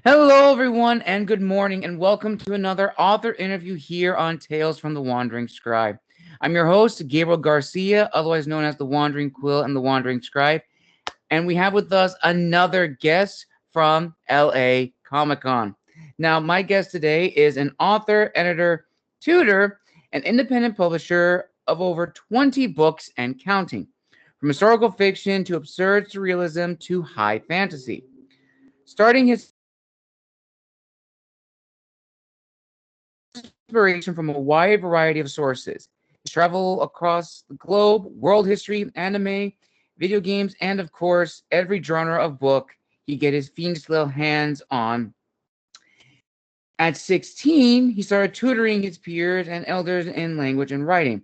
Hello, everyone, and good morning, and welcome to another author interview here on Tales from the Wandering Scribe. I'm your host, Gabriel Garcia, otherwise known as the Wandering Quill and the Wandering Scribe, and we have with us another guest from LA Comicon. Now, my guest today is an author, editor, tutor, and independent publisher of over 20 books and counting, from historical fiction to absurd surrealism to high fantasy. Starting his inspiration from a wide variety of sources. His travel across the globe, world history, anime, video games, and of course, every genre of book he get his fiendish little hands on. At 16, he started tutoring his peers and elders in language and writing,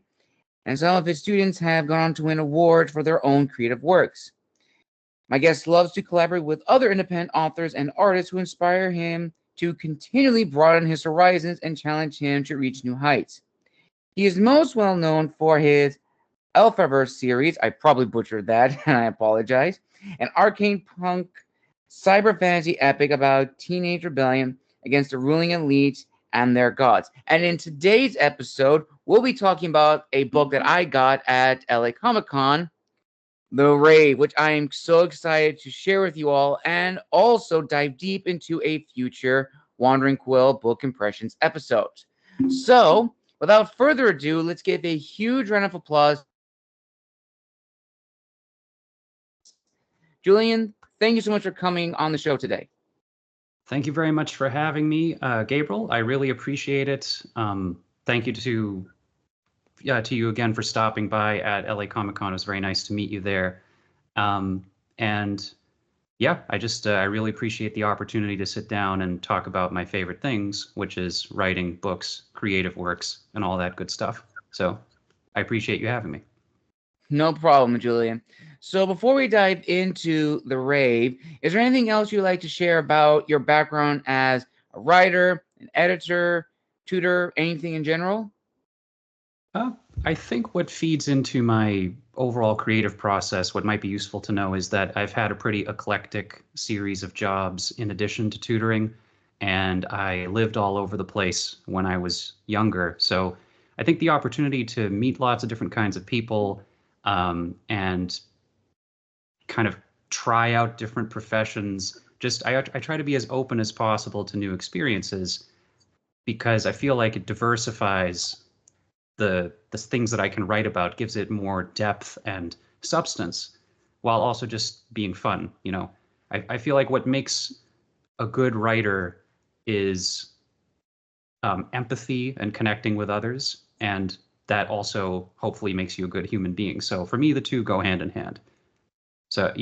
and some of his students have gone on to win awards for their own creative works. My guest loves to collaborate with other independent authors and artists who inspire him to continually broaden his horizons and challenge him to reach new heights. He is most well known for his Aelfraver Series, I probably butchered that, and I apologize, an arcane-punk cyberfantasy epic about teenage rebellion against the ruling elites and their gods. And in today's episode, we'll be talking about a book that I got at LA Comic Con, The Raid, which I am so excited to share with you all, and also dive deep into a future Wandering Quill book impressions episode. So, without further ado, let's give a huge round of applause. Julian, thank you so much for coming on the show today. Thank you very much for having me, Gabriel. I really appreciate it. Thank you to you again for stopping by at LA Comic Con. It was very nice to meet you there. And yeah, I really appreciate the opportunity to sit down and talk about my favorite things, which is writing books, creative works, and all that good stuff. So I appreciate you having me. No problem, Julian. So before we dive into the rave, is there anything else you'd like to share about your background as a writer, an editor, tutor, anything in general? I think what feeds into my overall creative process, what might be useful to know, is that I've had a pretty eclectic series of jobs in addition to tutoring, and I lived all over the place when I was younger. So I think the opportunity to meet lots of different kinds of people and kind of try out different professions. I try to be as open as possible to new experiences because I feel like it diversifies the things that I can write about, gives it more depth and substance while also just being fun. I feel like what makes a good writer is empathy and connecting with others, and that also hopefully makes you a good human being. So for me, the two go hand in hand. So,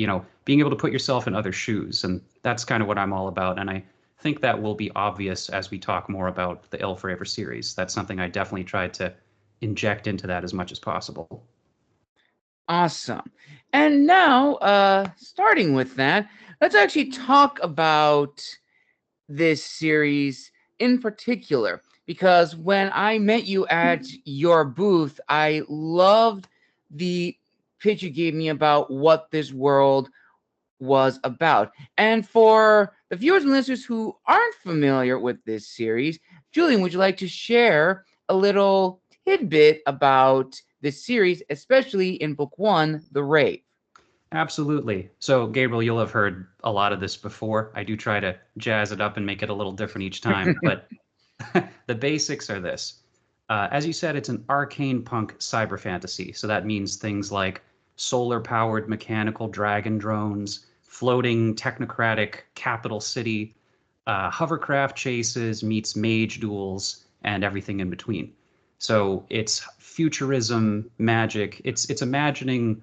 being able to put yourself in other shoes, and that's kind of what I'm all about. And I think that will be obvious as we talk more about the Aelfraver series. That's something I definitely tried to inject into that as much as possible. Awesome. And now, starting with that, let's actually talk about this series in particular. Because when I met you at your booth, I loved the pitch you gave me about what this world was about. And for the viewers and listeners who aren't familiar with this series, Julian, would you like to share a little tidbit about this series, especially in book one, The Rave? Absolutely. So, Gabriel, you'll have heard a lot of this before. I do try to jazz it up and make it a little different each time, but the basics are this. As you said, it's an arcane-punk cyber fantasy. So that means things like solar-powered mechanical dragon drones, floating technocratic capital city, hovercraft chases meets mage duels, and everything in between. So it's futurism, magic. It's imagining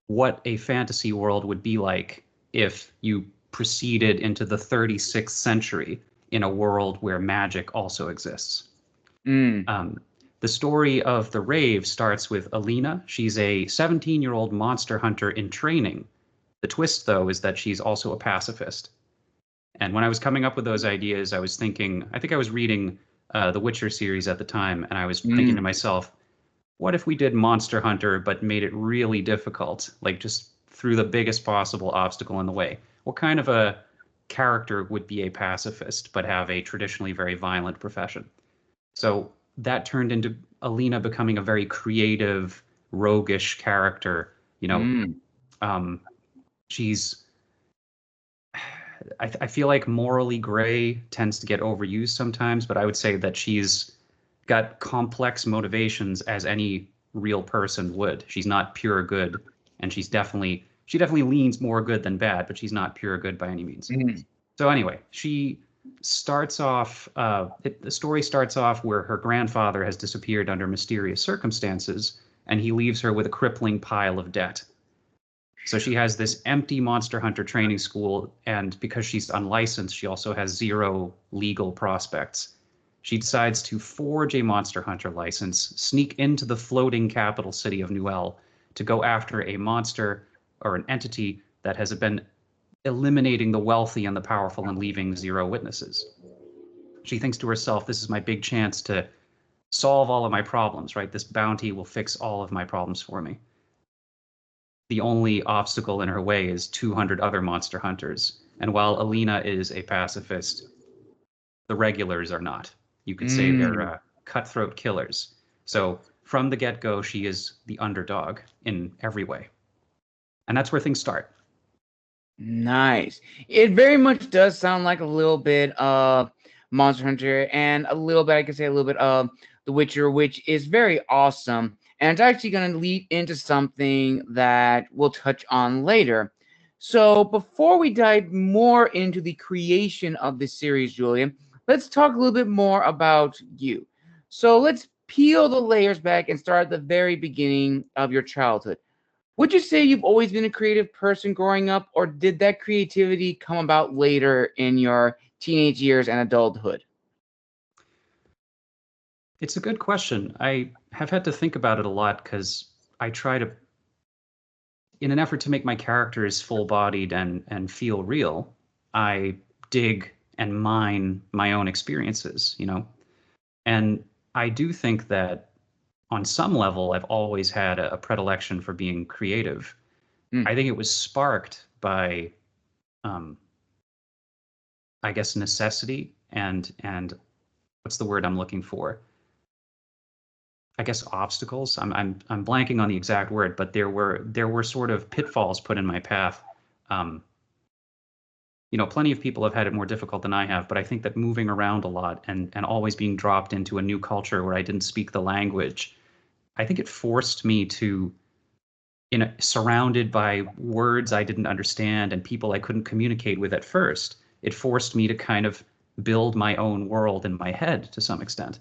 what a fantasy world would be like if you proceeded into the 36th century in a world where magic also exists. Mm. The story of the Rave starts with Alina. She's a 17-year-old monster hunter in training. The twist, though, is that she's also a pacifist. And when I was coming up with those ideas, I was thinking, I think I was reading the Witcher series at the time, and I was thinking to myself, what if we did Monster Hunter but made it really difficult, like just threw the biggest possible obstacle in the way? What kind of a character would be a pacifist, but have a traditionally very violent profession. So that turned into Alina becoming a very creative, roguish character. You know, Mm. um, she's I feel like morally gray tends to get overused sometimes, but I would say that she's got complex motivations as any real person would. She's not pure good, and she definitely leans more good than bad, but she's not pure good by any means. Mm. So anyway, she starts off. The story starts off where her grandfather has disappeared under mysterious circumstances, and he leaves her with a crippling pile of debt. So she has this empty Monster Hunter training school, and because she's unlicensed, she also has zero legal prospects. She decides to forge a Monster Hunter license, sneak into the floating capital city of Nuel to go after a monster or an entity that has been eliminating the wealthy and the powerful and leaving zero witnesses. She thinks to herself, this is my big chance to solve all of my problems, right? This bounty will fix all of my problems for me. The only obstacle in her way is 200 other monster hunters. And while Alina is a pacifist, the regulars are not. You could say they're Mm. cutthroat killers. So from the get-go, she is the underdog in every way. And that's where things start. Nice. It very much does sound like a little bit of Monster Hunter and a little bit, I could say, a little bit of The Witcher, which is very awesome. And it's actually going to lead into something that we'll touch on later. So, before we dive more into the creation of this series, Julian, let's talk a little bit more about you. So, let's peel the layers back and start at the very beginning of your childhood. Would you say you've always been a creative person growing up, or did that creativity come about later in your teenage years and adulthood? It's a good question. I have had to think about it a lot because I try to, in an effort to make my characters full-bodied and feel real, I dig and mine my own experiences, you know. And I do think that on some level, I've always had a predilection for being creative. Mm. I think it was sparked by, um, I guess, necessity and what's the word I'm looking for? I guess obstacles. I'm blanking on the exact word, but there were sort of pitfalls put in my path. Um, you know, plenty of people have had it more difficult than I have, but I think that moving around a lot and always being dropped into a new culture where I didn't speak the language, I think it forced me to, surrounded by words I didn't understand and people I couldn't communicate with at first, it forced me to kind of build my own world in my head to some extent.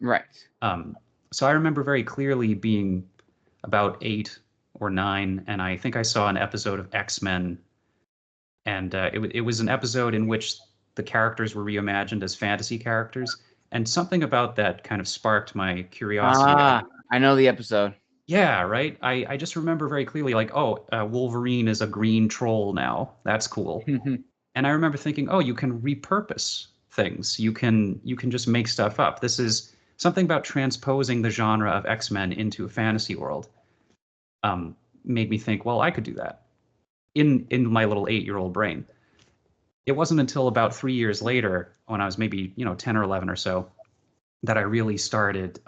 Right. Um, so I remember very clearly being about 8 or 9, and I think I saw an episode of X-Men, and it was an episode in which the characters were reimagined as fantasy characters, and something about that kind of sparked my curiosity. I know the episode. Yeah, right. I just remember very clearly, like, oh, Wolverine is a green troll now. That's cool. And I remember thinking, oh, you can repurpose things. You can just make stuff up. This is something about transposing the genre of X-Men into a fantasy world. Made me think, well, I could do that in my little 8-year-old brain. It wasn't until about 3 years later, when I was maybe 10 or 11 or so, that I really started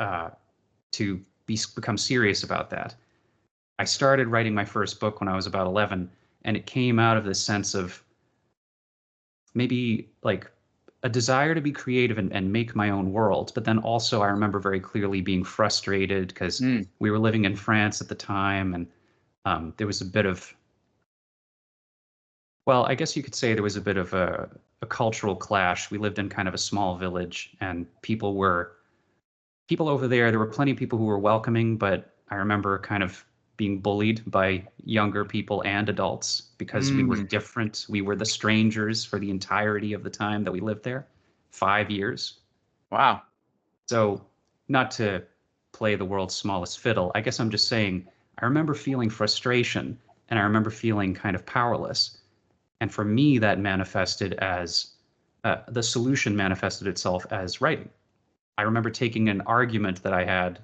to become serious about that. I started writing my first book when I was about 11, and it came out of this sense of maybe like a desire to be creative and make my own world. But then also, I remember very clearly being frustrated because Mm. we were living in France at the time, and there was a bit of, well, I guess you could say there was a bit of a cultural clash. We lived in kind of a small village, and people over there. There were plenty of people who were welcoming, but I remember kind of being bullied by younger people and adults because we were Mm. different. We were the strangers for the entirety of the time that we lived there, 5 years. Wow. So, not to play the world's smallest fiddle, I guess I'm just saying I remember feeling frustration and I remember feeling kind of powerless. And for me, that manifested as the solution manifested itself as writing. I remember taking an argument that I had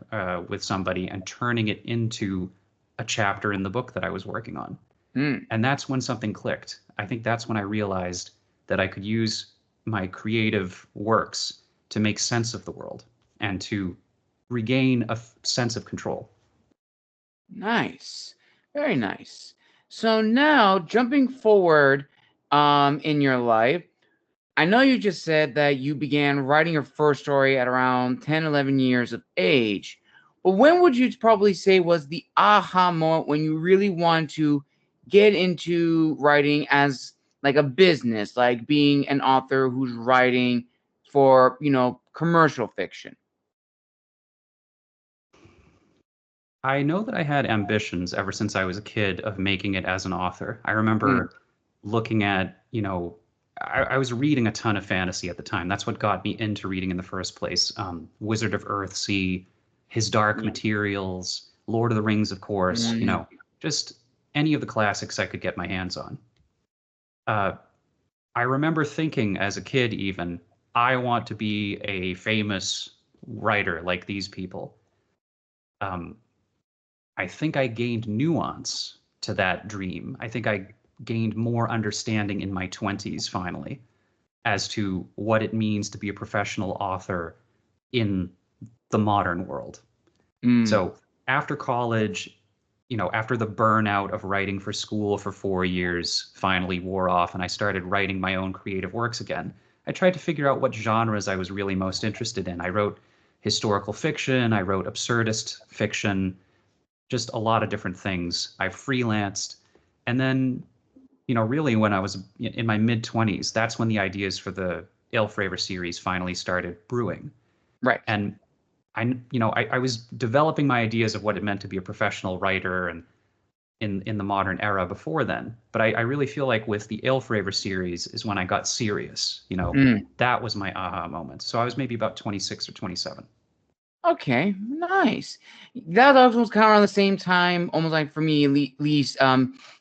with somebody and turning it into a chapter in the book that I was working on. Mm. And that's when something clicked. I think that's when I realized that I could use my creative works to make sense of the world and to regain a sense of control. Nice. Very nice. So now jumping forward in your life, I know you just said that you began writing your first story at around 10, 11 years of age. But when would you probably say was the aha moment when you really wanted to get into writing as like a business, like being an author who's writing for, commercial fiction? I know that I had ambitions ever since I was a kid of making it as an author. I Mm, remember looking at, I was reading a ton of fantasy at the time. That's what got me into reading in the first place. Wizard of Earthsea, His Dark yeah. Materials, Lord of the Rings, of course, Mm, just any of the classics I could get my hands on. Uh, I remember thinking as a kid, even, I want to be a famous writer like these people. Um, I think I gained nuance to that dream. I think I gained more understanding in my 20s finally as to what it means to be a professional author in the modern world. mm, So after college, after the burnout of writing for school for 4 years finally wore off and I started writing my own creative works again, I tried to figure out what genres I was really most interested in. I wrote historical fiction, I wrote absurdist fiction, just a lot of different things. I freelanced. And then, really when I was in my mid 20s, that's when the ideas for the Aelfraver series finally started brewing. right. And I was developing my ideas of what it meant to be a professional writer and in the modern era before then. But I really feel like with the Aelfraver series is when I got serious. Mm. That was my aha moment. So I was maybe about 26 or 27. Okay, nice. That also was kind of around the same time, almost like for me, least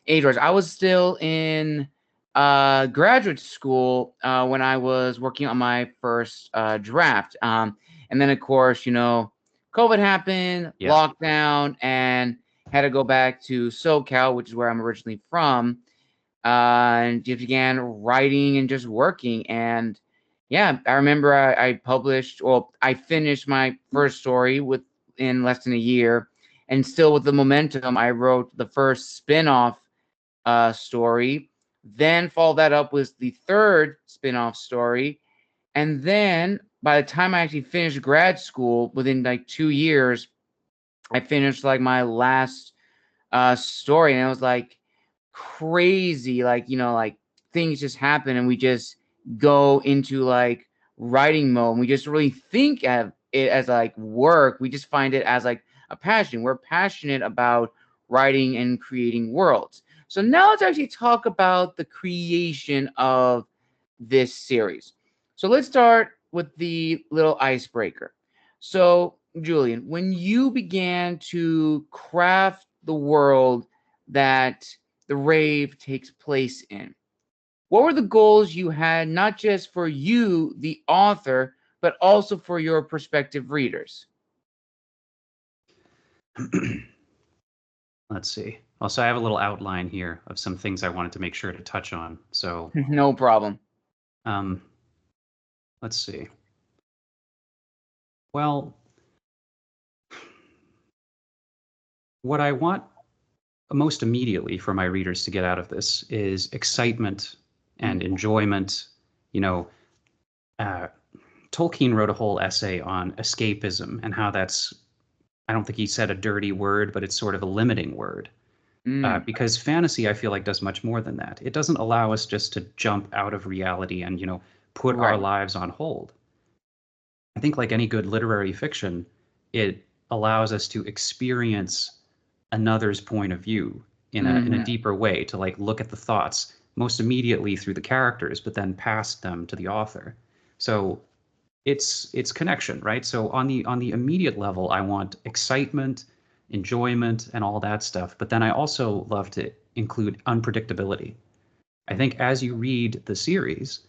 age-wise. I was still in graduate school when I was working on my first draft. And then, of course, COVID happened, Yeah. lockdown, and had to go back to SoCal, which is where I'm originally from, and just began writing and just working. And yeah, I remember I published, well, I finished my first story within less than a year, and still with the momentum, I wrote the first spin-off story, then followed that up with the third spin-off story, and then by the time I actually finished grad school, within like 2 years, I finished like my last story, and it was like crazy, like like things just happen, and we just go into like writing mode, and we just really think of it as like work. We just find it as like a passion. We're passionate about writing and creating worlds. So now let's actually talk about the creation of this series. So let's start with the little icebreaker. So Julian, when you began to craft the world that the rave takes place in, what were the goals you had, not just for you, the author, but also for your prospective readers? Let's see. Also, I have a little outline here of some things I wanted to make sure to touch on. So, No problem. um, let's see. Well, what I want most immediately for my readers to get out of this is excitement and Mm, enjoyment. You know, uh, Tolkien wrote a whole essay on escapism and how that's, I don't think he said a dirty word, but it's sort of a limiting word. mm, Because fantasy, I feel like, does much more than that. It doesn't allow us just to jump out of reality and, put our right. lives on hold. I think, like any good literary fiction, it allows us to experience another's point of view in a Hmm. deeper way, to like look at the thoughts most immediately through the characters, but then pass them to the author. So it's connection, right? So on the immediate level, I want excitement, enjoyment, and all that stuff. But then I also love to include unpredictability. I think as you read the series,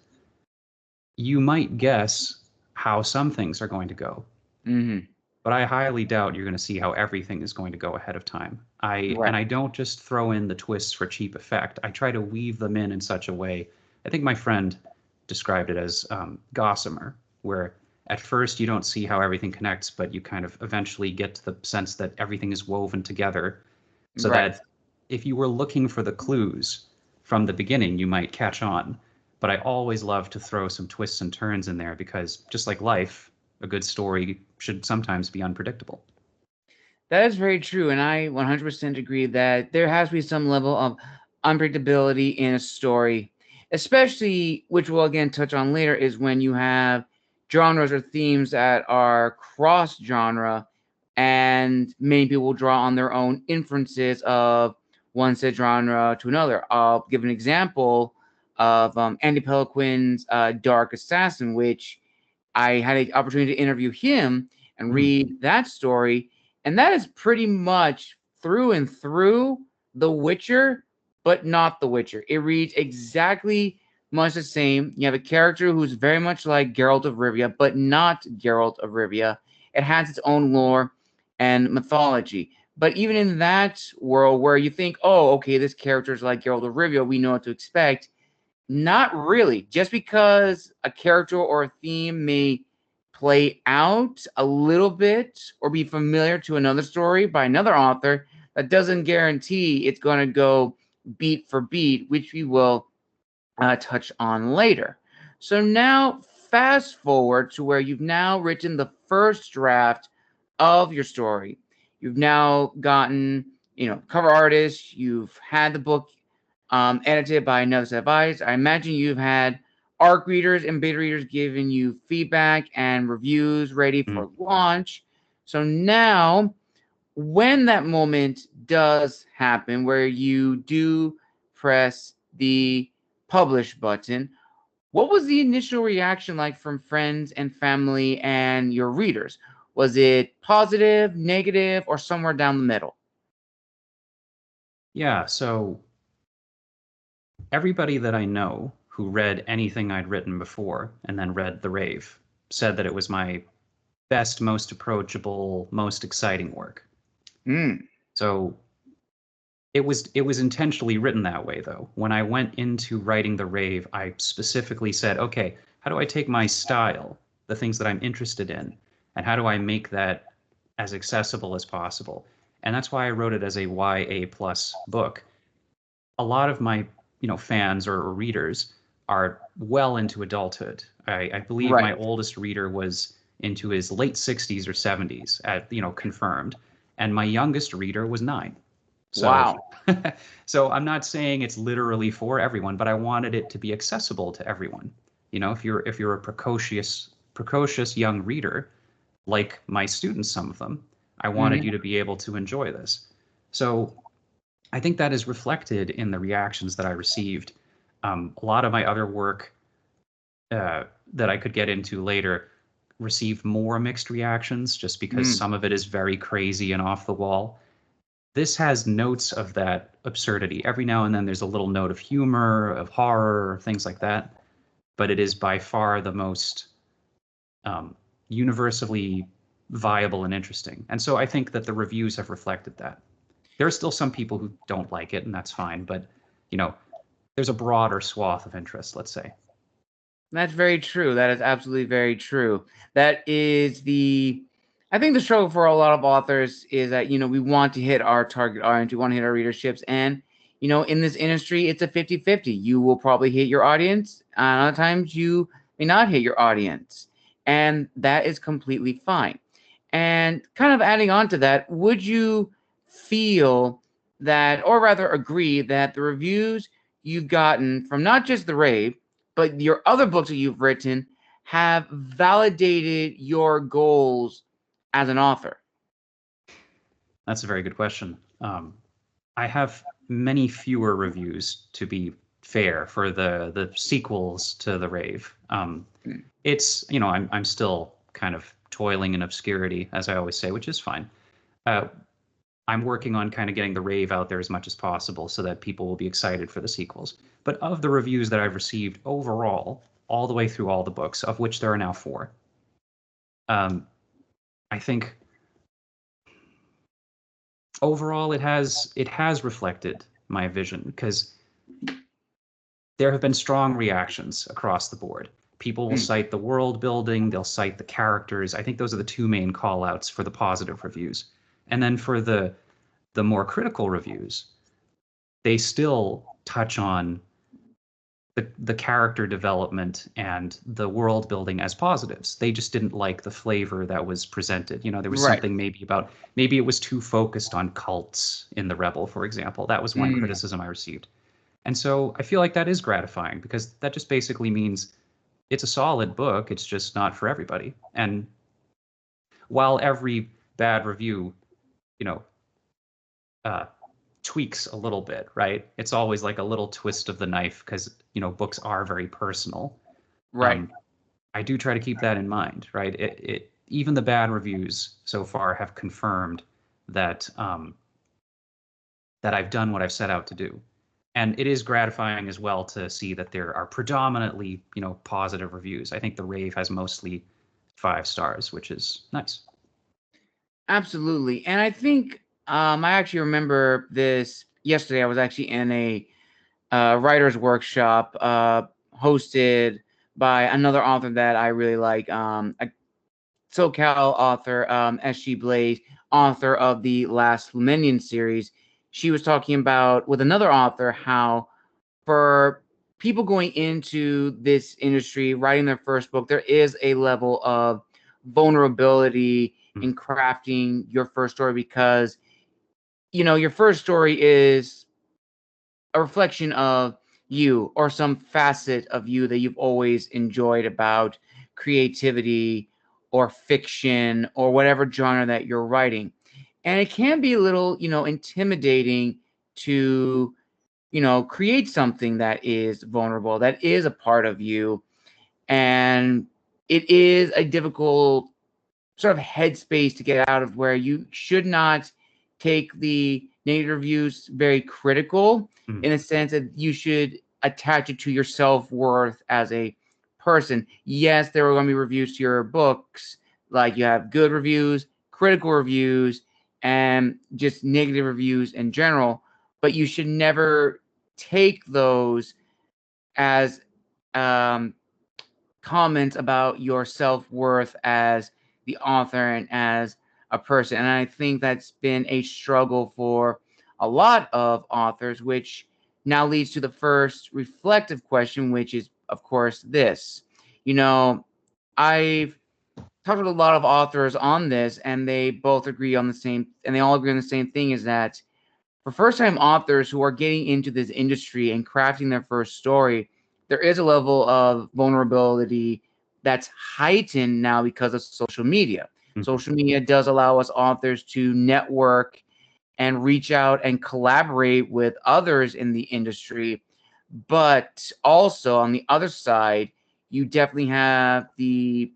you might guess how some things are going to go, Hmm. but I highly doubt you're going to see how everything is going to go ahead of time. I Right. and I don't just throw in the twists for cheap effect. I try to weave them in such a way I think my friend described it as gossamer, where at first you don't see how everything connects, but you kind of eventually get to the sense that everything is woven together, so Right. that if you were looking for the clues from the beginning, you might catch on. But I always love to throw some twists and turns in there because just like life, a good story should sometimes be unpredictable. That is very true, and I 100% agree that there has to be some level of unpredictability in a story, especially, which we'll again touch on later, is when you have genres or themes that are cross genre, and many people draw on their own inferences of one said genre to another. I'll give an example of Andy Peliquin's Dark Assassin, which I had an opportunity to interview him and Mm. read that story. And that is pretty much through and through The Witcher, but not The Witcher. It reads exactly much the same. You have a character who's very much like Geralt of Rivia, but not Geralt of Rivia. It has its own lore and mythology. But even in that world where you think, oh, okay, this character is like Geralt of Rivia, we know what to expect. Not really. Just because a character or a theme may play out a little bit or be familiar to another story by another author, that doesn't guarantee it's going to go beat for beat, which we will touch on later. So now, fast forward to where you've now written the first draft of your story. You've now gotten, cover artists. You've had the book edited by another set of eyes. I imagine you've had ARC readers and beta readers giving you feedback and reviews ready Mm. for launch. So now, when that moment does happen, where you do press the publish button, what was the initial reaction like from friends and family and your readers? Was it positive, negative, or somewhere down the middle? Yeah, so everybody that I know who read anything I'd written before and then read The Rave said that it was my best, most approachable, most exciting work. Hmm. So it was intentionally written that way though. When I went into writing The Rave, I specifically said, okay, how do I take my style, the things that I'm interested in, and how do I make that as accessible as possible? And that's why I wrote it as a YA plus book. A lot of my fans or readers are well into adulthood. I believe my Right. oldest reader was into his late 60s or 70s at confirmed, and my youngest reader was 9. So Wow. so I'm not saying it's literally for everyone, but I wanted it to be accessible to everyone. If you're a precocious young reader, like my students, some of them, I wanted you Hmm. to be able to enjoy this. So I think that is reflected in the reactions that I received. A lot of my other work that I could get into later received more mixed reactions just because Mm. some of it is very crazy and off the wall. This has notes of that absurdity. Every now and then there's a little note of humor, of horror, things like that. But it is by far the most universally viable and interesting. And so I think that the reviews have reflected that. There are still some people who don't like it, and that's fine. But, you know, there's a broader swath of interest, let's say. That's very true. That is absolutely very true. That is I think the struggle for a lot of authors is that, we want to hit our target audience, we want to hit our readerships. And, in this industry, it's a 50-50. You will probably hit your audience, and other times you may not hit your audience. And that is completely fine. And kind of adding on to that, would you feel that, or rather agree that the reviews you've gotten from not just The Rave, but your other books that you've written have validated your goals as an author? That's a very good question. I have many fewer reviews, to be fair, for the sequels to The Rave. Mm. It's, I'm still kind of toiling in obscurity, as I always say, which is fine. Uh, I'm working on kind of getting The Rave out there as much as possible so that people will be excited for the sequels. But of the reviews that I've received overall, all the way through all the books, of which there are now 4, um, I think overall it has reflected my vision because there have been strong reactions across the board. People will Mm, cite the world building, they'll cite the characters. I think those are the two main call outs for the positive reviews. And then for the more critical reviews, they still touch on the character development and the world building as positives. They just didn't like the flavor that was presented. You know, there was right. something maybe about maybe it was too focused on cults in the Rebel, for example. That was one Mm, criticism I received. And so I feel like that is gratifying because that just basically means it's a solid book. It's just not for everybody. And while every bad review, you know, uh, tweaks a little bit, right? It's always like a little twist of the knife because, you know, books are very personal. right. Um, I do try to keep that in mind, right? Even the bad reviews so far have confirmed that that I've done what I've set out to do. And it is gratifying as well to see that there are predominantly, you know, positive reviews. I think the rave has mostly 5 stars, which is nice. Absolutely. And I think I actually remember this yesterday. I was actually in a writer's workshop hosted by another author that I really like, a SoCal author, SG Blaze, author of the last Luminion series. She was talking about with another author how for people going into this industry, writing their first book, there is a level of vulnerability Mm. in crafting your first story because your first story is a reflection of you or some facet of you that you've always enjoyed about creativity or fiction or whatever genre that you're writing. And it can be a little, intimidating to, create something that is vulnerable, that is a part of you. And it is a difficult sort of headspace to get out of where you should not take the negative reviews very critical Mm. in a sense that you should attach it to your self-worth as a person. Yes, there are going to be reviews to your books, like you have good reviews, critical reviews, and just negative reviews in general, but you should never take those as um, comments about your self-worth as the author and as a person. And I think that's been a struggle for a lot of authors, which now leads to the first reflective question, which is, of course, this. I've talked with a lot of authors on this, and they both agree on the same, and they all agree on the same thing, is that for first-time authors who are getting into this industry and crafting their first story, there is a level of vulnerability that's heightened now because of social media. Mhm. Social media does allow us authors to network and reach out and collaborate with others in the industry. But also on the other side, you definitely have the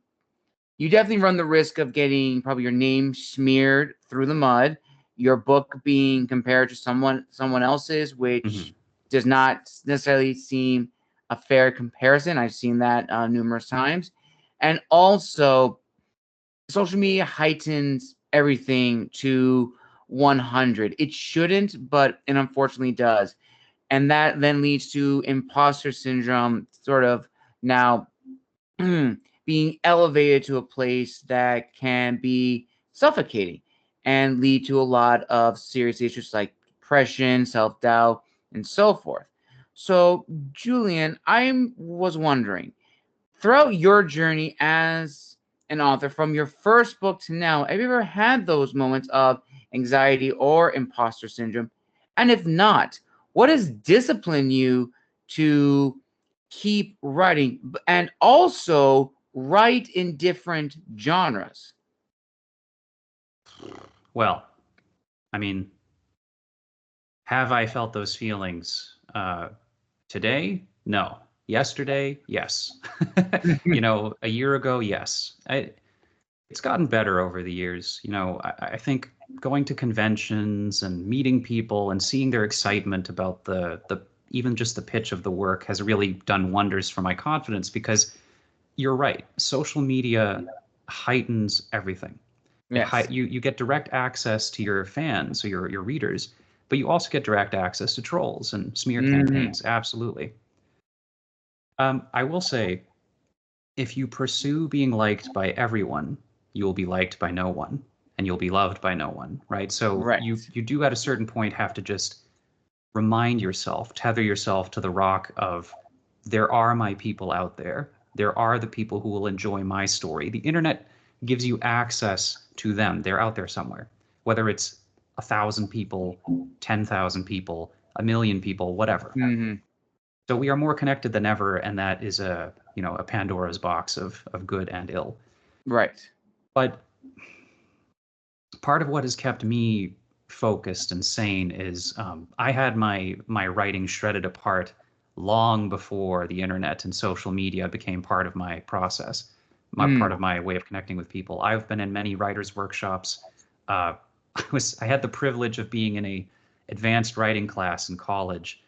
you definitely run the risk of getting probably your name smeared through the mud, your book being compared to someone else's, Mhm. which does not necessarily seem a fair comparison. I've seen that numerous times. And also, social media heightens everything to 100. It shouldn't, but it unfortunately does. And that then leads to imposter syndrome, sort of now being elevated to a place that can be suffocating and lead to a lot of serious issues like depression, self doubt, and so forth. So, Julian, I was wondering, throughout your journey as an author, from your first book to now, have you ever had those moments of anxiety or imposter syndrome? And if not, what has disciplined you to keep writing and also write in different genres? Well, I mean, have I felt those feelings today? No. Yesterday? Yes. You know, a year ago? Yes. It's gotten better over the years. You know, I think going to conventions and meeting people and seeing their excitement about the even just the pitch of the work has really done wonders for my confidence because you're right. Social media heightens everything. Yes. You get direct access to your fans or your readers, but you also get direct access to trolls and smear Mm, campaigns. Absolutely. I will say, if you pursue being liked by everyone, you will be liked by no one, and you'll be loved by no one, right? So you Right. you do at a certain point have to just remind yourself, tether yourself to the rock of there are my people out there. There are the people who will enjoy my story. The internet gives you access to them. They're out there somewhere, whether it's 1,000 people, 10,000 people, a million people, whatever. Hmm. So we are more connected than ever, and that is a Pandora's box of good and ill. Right. But part of what has kept me focused and sane is I had my writing shredded apart long before the internet and social media became part of my process, my part Mm. of my way of connecting with people. I've been in many writers' workshops. Uh, I had the privilege of being in a advanced writing class in college,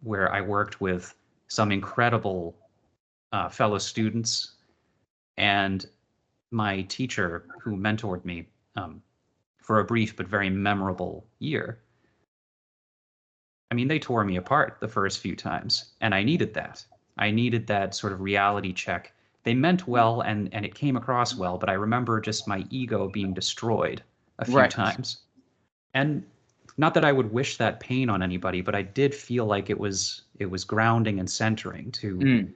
where I worked with some incredible fellow students, and my teacher who mentored me. For a brief but very memorable year. I mean, they tore me apart the first few times, and I needed that. I needed that sort of reality check. They meant well, and it came across well, but I remember just my ego being destroyed a few Right. times. And not that I would wish that pain on anybody, but I did feel like it was grounding and centering to. Mm.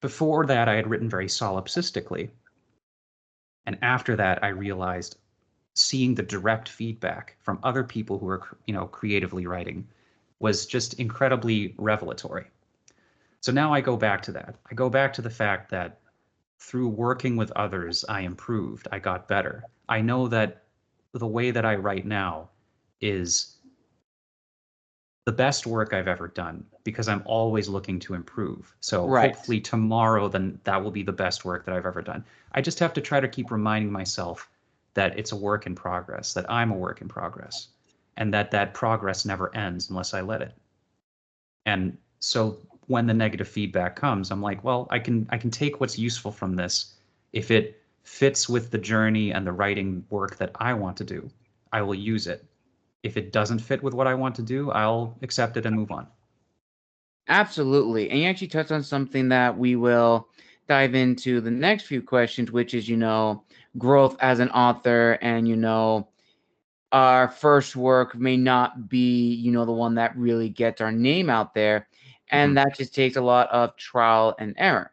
Before that, I had written very solipsistically, and after that, I realized seeing the direct feedback from other people who are creatively writing was just incredibly revelatory. So now I go back to that. I go back to the fact that through working with others, I improved, I got better. I know that the way that I write now is the best work I've ever done because I'm always looking to improve. So Right. hopefully tomorrow, then that will be the best work that I've ever done. I just have to try to keep reminding myself that it's a work in progress, that I'm a work in progress, and that progress never ends unless I let it. And so when the negative feedback comes, I'm like, well, I can take what's useful from this. If it fits with the journey and the writing work that I want to do, I will use it. If it doesn't fit with what I want to do, I'll accept it and move on. Absolutely. And you actually touched on something that we will dive into the next few questions, which is, growth as an author. And, our first work may not be, the one that really gets our name out there. And Mhm. that just takes a lot of trial and error.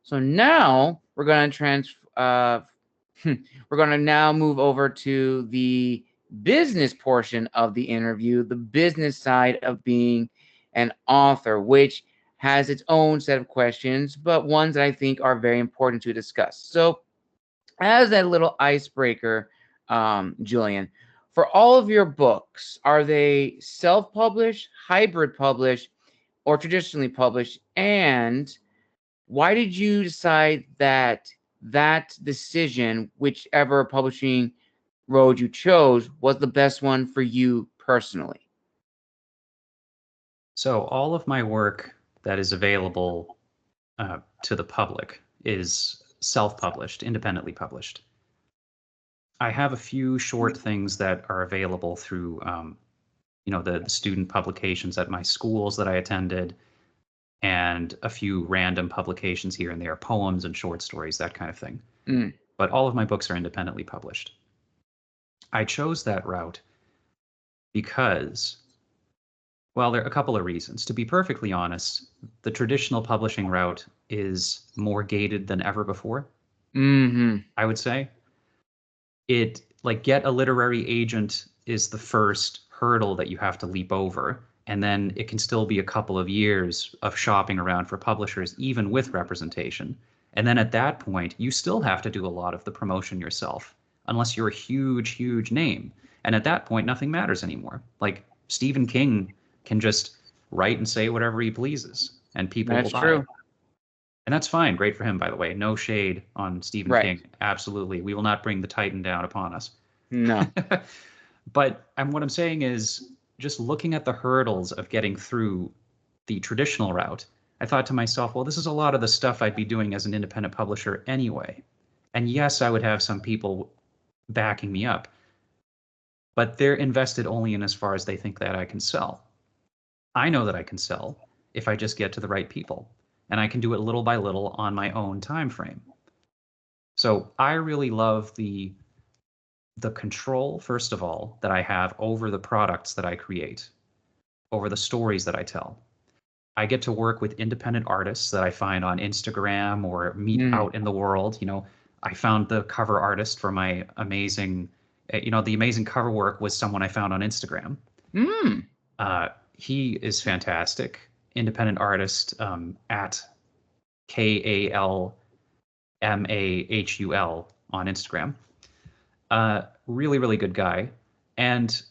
So now we're going to now move over to the business portion of the interview, the business side of being an author, which has its own set of questions, but ones that I think are very important to discuss. So, as a little icebreaker, Julian, for all of your books, are they self published, hybrid published, or traditionally published? And why did you decide that decision, whichever publishing road you chose, was the best one for you personally? So all of my work that is available to the public is self-published, independently published. I have a few short things that are available through, the student publications at my schools that I attended, and a few random publications here and there, poems and short stories, that kind of thing. Mm. But all of my books are independently published. I chose that route because, well, there are a couple of reasons. To be perfectly honest, the traditional publishing route is more gated than ever before, Hmm. I would say. It, like, get a literary agent is the first hurdle that you have to leap over. And then it can still be a couple of years of shopping around for publishers, even with representation. And then at that point, you still have to do a lot of the promotion yourself, unless you're a huge, huge name. And at that point, nothing matters anymore. Like Stephen King can just write and say whatever he pleases, and people will That's buy it. true. And that's fine. Great for him, by the way. No shade on Stephen Right. King. Absolutely. We will not bring the Titan down upon us. No. But what I'm saying is, just looking at the hurdles of getting through the traditional route, I thought to myself, well, this is a lot of the stuff I'd be doing as an independent publisher anyway. And yes, I would have some people backing me up, but they're invested only in as far as they think that I can sell. I know that I can sell if I just get to the right people. and I can do it little by little on my own time frame. So I really love the control, first of all, that I have over the products that I create, over the stories that I tell. I get to work with independent artists that I find on Instagram or meet Mm. out in the world. I found the cover artist for my amazing, the amazing cover work was someone I found on Instagram. Mm. He is fantastic, independent artist at KALMAHUL on Instagram. Really, really good guy. And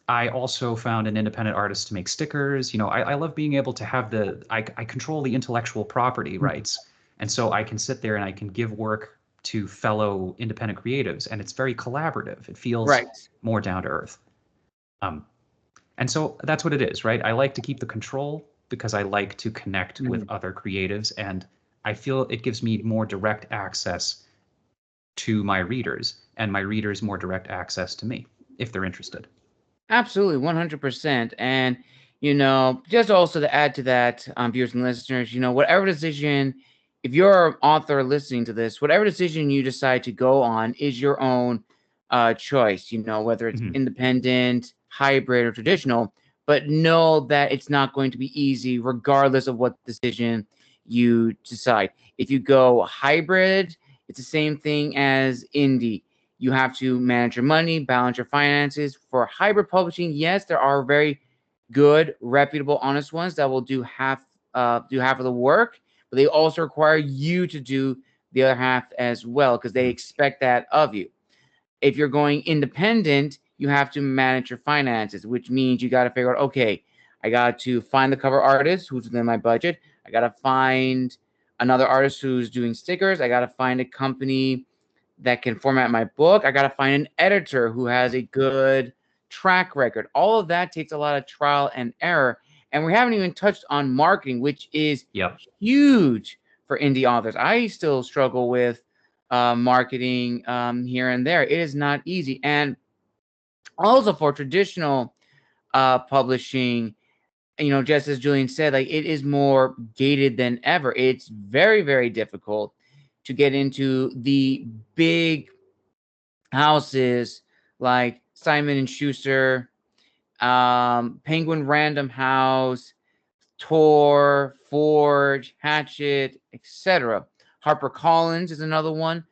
I also found an independent artist to make stickers. I love being able to have I control the intellectual property rights. And so I can sit there and I can give work to fellow independent creatives, and it's very collaborative. It feels Right. more down to earth. Um, and so that's what it is, right? I like to keep the control because I like to connect with Mm. other creatives, and I feel it gives me more direct access to my readers, and my readers more direct access to me if they're interested. Absolutely, 100%. And, just also to add to that, viewers and listeners, whatever decision, if you're an author listening to this, whatever decision you decide to go on is your own choice, whether it's Mhm. independent, hybrid, or traditional. But know that it's not going to be easy, regardless of what decision you decide. If you go hybrid, it's the same thing as indie. You have to manage your money, balance your finances. For hybrid publishing, yes, there are very good, reputable, honest ones that will do half of the work, but they also require you to do the other half as well because they expect that of you. If you're going independent, you have to manage your finances, which means you got to figure out, okay, I got to find the cover artist who's within my budget. I got to find another artist who's doing stickers. I got to find a company that can format my book. I got to find an editor who has a good track record. All of that takes a lot of trial and error. And we haven't even touched on marketing, which is Yep. huge for indie authors. I still struggle with marketing here and there. It is not easy. And also for traditional publishing, just as Julian said, like it is more gated than ever. It's very, very difficult to get into the big houses like Simon and Schuster, Penguin Random House, Tor, Forge, Hatchet, etc. HarperCollins is another one.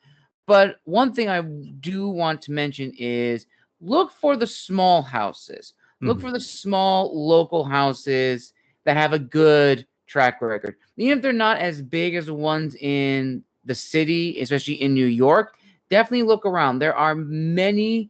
But one thing I do want to mention is look for the small houses. Look Mm-hmm. for the small local houses that have a good track record. Even if they're not as big as the ones in the city, especially in New York, definitely look around. There are many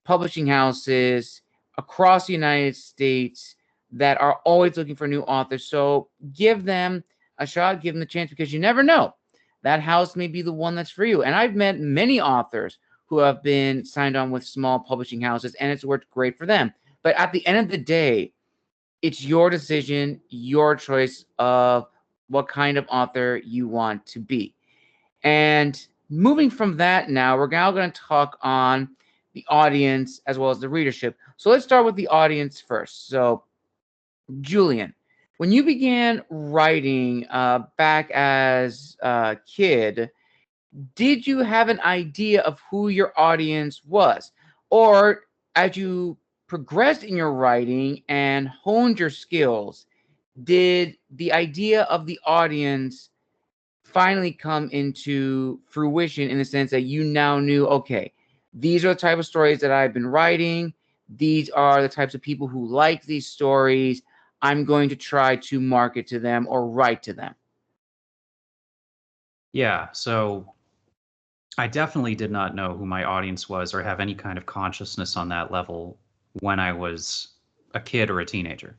publishing houses across the United States that are always looking for new authors. So give them a shot, give them a chance because you never know. That house may be the one that's for you. And I've met many authors who have been signed on with small publishing houses and it's worked great for them. But at the end of the day, it's your decision, your choice of what kind of author you want to be. And moving from that now, we're now going to talk on the audience as well as the readership. So let's start with the audience first. So, Julian, when you began writing back as a kid, did you have an idea of who your audience was? Or as you progressed in your writing and honed your skills, did the idea of the audience finally come into fruition in the sense that you now knew, okay, these are the type of stories that I've been writing. These are the types of people who like these stories. I'm going to try to market to them or write to them. Yeah, so I definitely did not know who my audience was or have any kind of consciousness on that level when I was a kid or a teenager.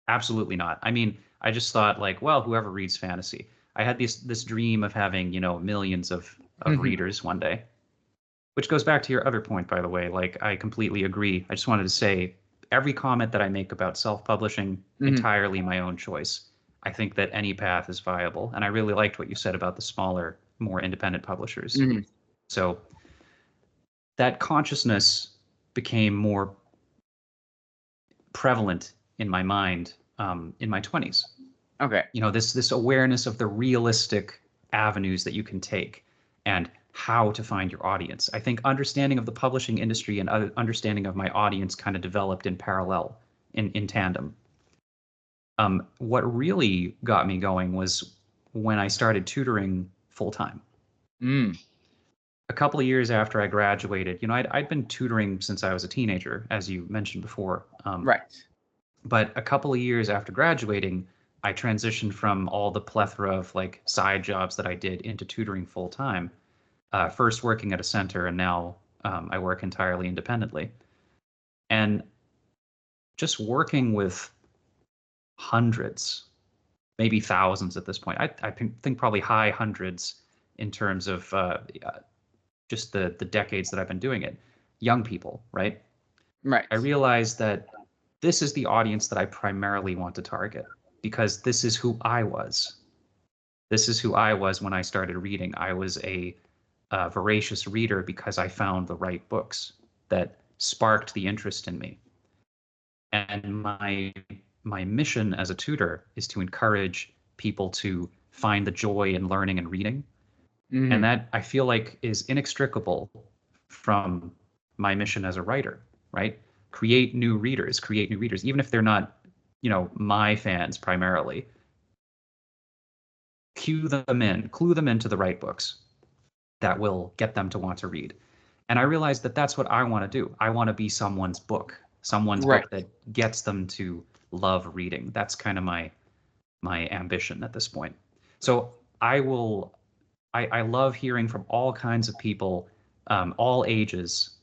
Absolutely not. I mean, I just thought like, well, whoever reads fantasy. I had this dream of having, millions of Mhm. readers one day. Which goes back to your other point, by the way. Like, I completely agree. I just wanted to say every comment that I make about self-publishing, Mhm. entirely my own choice. I think that any path is viable. And I really liked what you said about the smaller, more independent publishers. Mhm. So that consciousness became more prevalent in my mind in my 20s. Okay. This awareness of the realistic avenues that you can take and how to find your audience. I think understanding of the publishing industry and understanding of my audience kind of developed in parallel, in tandem. What really got me going was when I started tutoring full time. Mm. A couple of years after I graduated, I'd been tutoring since I was a teenager, as you mentioned before. Right. But a couple of years after graduating, I transitioned from all the plethora of like side jobs that I did into tutoring full time. First working at a center, and now I work entirely independently. And just working with hundreds, maybe thousands at this point. I think probably high hundreds in terms of just the decades that I've been doing it. Young people, right? I Right. realized that this is the audience that I primarily want to target because this is who I was. This is who I was when I started reading. I was a voracious reader because I found the right books that sparked the interest in me. And my mission as a tutor is to encourage people to find the joy in learning and reading. And Hmm. that I feel like is inextricable from my mission as a writer, right? Create new readers, even if they're not, my fans primarily. Clue them into the right books that will get them to want to read. And I realized that that's what I want to do. I want to be someone's Right. book that gets them to love reading. That's kind of my ambition at this point. So I love hearing from all kinds of people, all ages,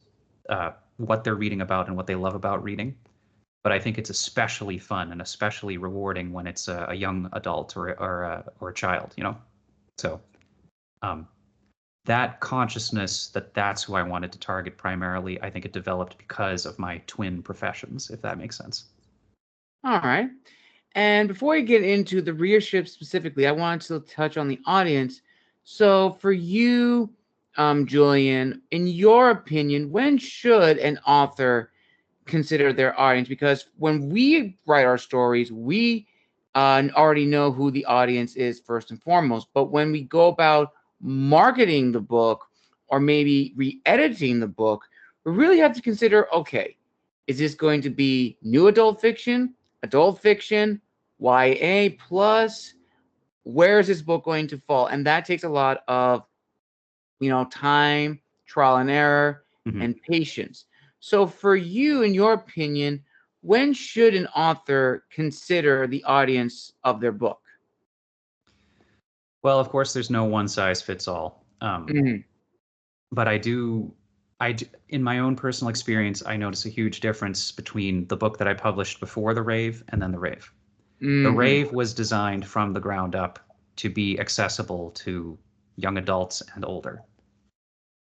what they're reading about and what they love about reading. But I think it's especially fun and especially rewarding when it's a young adult or a child, So um, that consciousness that's who I wanted to target primarily, I think it developed because of my twin professions, if that makes sense. All right. And before we get into the readership specifically, I wanted to touch on the audience. So, for you, Julian, in your opinion, when should an author consider their audience? Because when we write our stories, we already know who the audience is first and foremost. But when we go about marketing the book or maybe re-editing the book, we really have to consider, okay, is this going to be new adult fiction, YA plus? Where is this book going to fall? And that takes a lot of, time, trial and error, Mhm. and patience. So, for you, in your opinion, when should an author consider the audience of their book? Well, of course, there's no one size fits all. Mhm. But in my own personal experience, I notice a huge difference between the book that I published before The Rave and then The Rave. The Mhm. Rave was designed from the ground up to be accessible to young adults and older.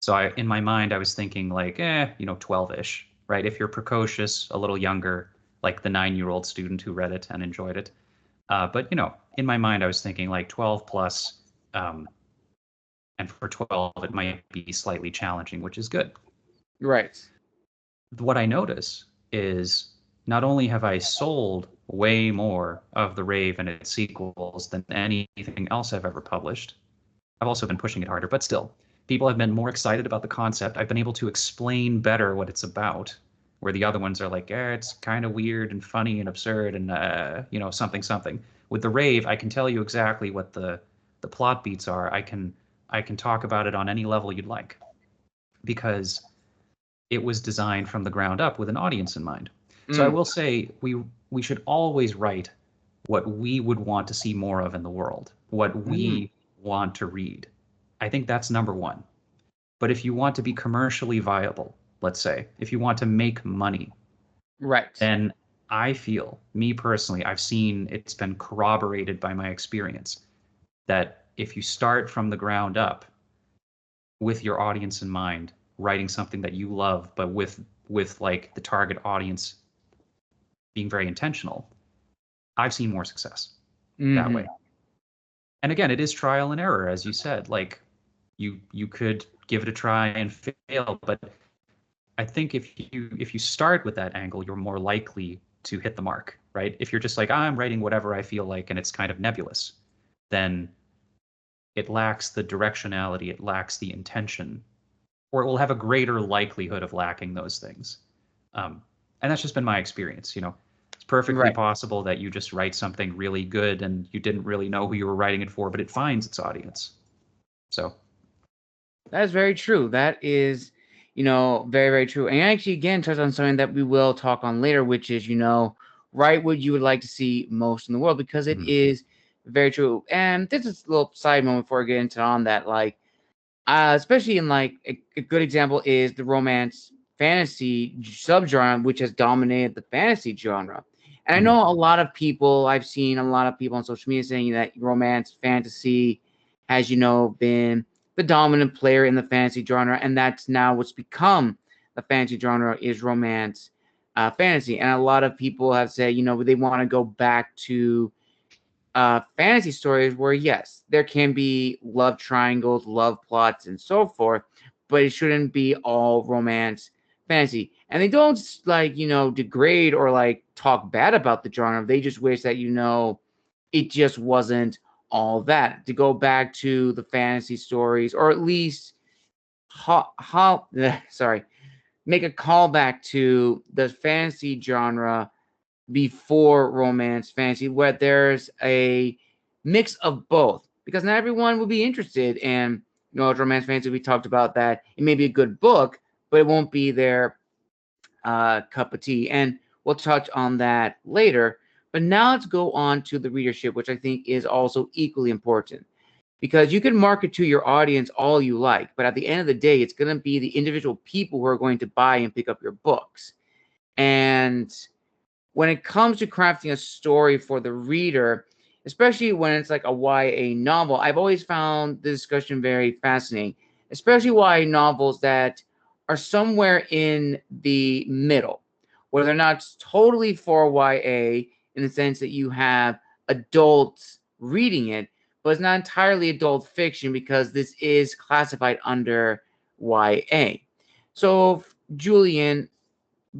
So in my mind, I was thinking like, 12-ish, right? If you're precocious, a little younger, like the 9-year-old student who read it and enjoyed it. But in my mind, I was thinking like 12 plus, and for 12, it might be slightly challenging, which is good. Right. What I notice is not only have I sold way more of The Rave and its sequels than anything else I've ever published, I've also been pushing it harder, but still, people have been more excited about the concept. I've been able to explain better what it's about, where the other ones are like, it's kind of weird and funny and absurd and, something, something. With The Rave, I can tell you exactly what the plot beats are. I can talk about it on any level you'd like because it was designed from the ground up with an audience in mind. So I Mm. will say we should always write what we would want to see more of in the world, what Mm. we want to read. I think that's number one. But if you want to be commercially viable, let's say, if you want to make money, Right. then I feel, me personally, I've seen it's been corroborated by my experience that if you start from the ground up with your audience in mind, writing something that you love, but with like the target audience being very intentional, I've seen more success that Hmm. way. And again, it is trial and error, as you said. Like you could give it a try and fail, but I think if you start with that angle, you're more likely to hit the mark. right? If you're just like, I'm writing whatever I feel like and it's kind of nebulous, then it lacks the directionality, it lacks the intention, or it will have a greater likelihood of lacking those things. And that's just been my experience. It's perfectly Right. possible that you just write something really good and you didn't really know who you were writing it for, but it finds its audience. So That is very true. That is, very, very true. And actually, again, touch on something that we will talk on later, which is, write what you would like to see most in the world, because it mhm. is very true. And this is a little side moment before I get into on that, like, especially in like a good example is the romance fantasy subgenre, which has dominated the fantasy genre. And I Mhm. know a lot of people, I've seen a lot of people on social media saying that romance fantasy has, been the dominant player in the fantasy genre, and that's now what's become the fantasy genre is romance fantasy. And a lot of people have said, they want to go back to fantasy stories where, yes, there can be love triangles, love plots, and so forth, but it shouldn't be all romance fantasy. And they don't like, degrade or like talk bad about the genre. They just wish that, it just wasn't all that. To go back to the fantasy stories, or at least sorry, make a callback to the fantasy genre before romance fantasy, where there's a mix of both, because not everyone will be interested in romance fantasy. We talked about that. It may be a good book, but it won't be their cup of tea, and we'll touch on that later. But now let's go on to the readership, which I think is also equally important, because you can market to your audience all you like, but at the end of the day, it's going to be the individual people who are going to buy and pick up your books. And when it comes to crafting a story for the reader, especially when it's like a YA novel, I've always found the discussion very fascinating, especially YA novels that are somewhere in the middle, where they're not totally for YA in the sense that you have adults reading it, but it's not entirely adult fiction because this is classified under YA. So, Julian,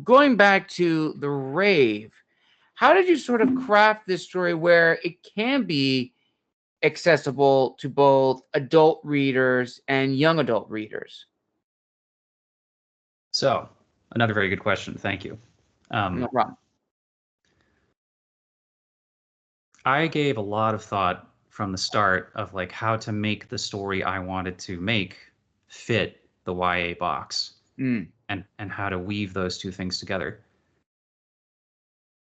going back to the rave, how did you sort of craft this story where it can be accessible to both adult readers and young adult readers? So another very good question. Thank you. No Um, problem. I gave a lot of thought from the start of like how to make the story I wanted to make fit the YA box, Mm, and how to weave those two things together.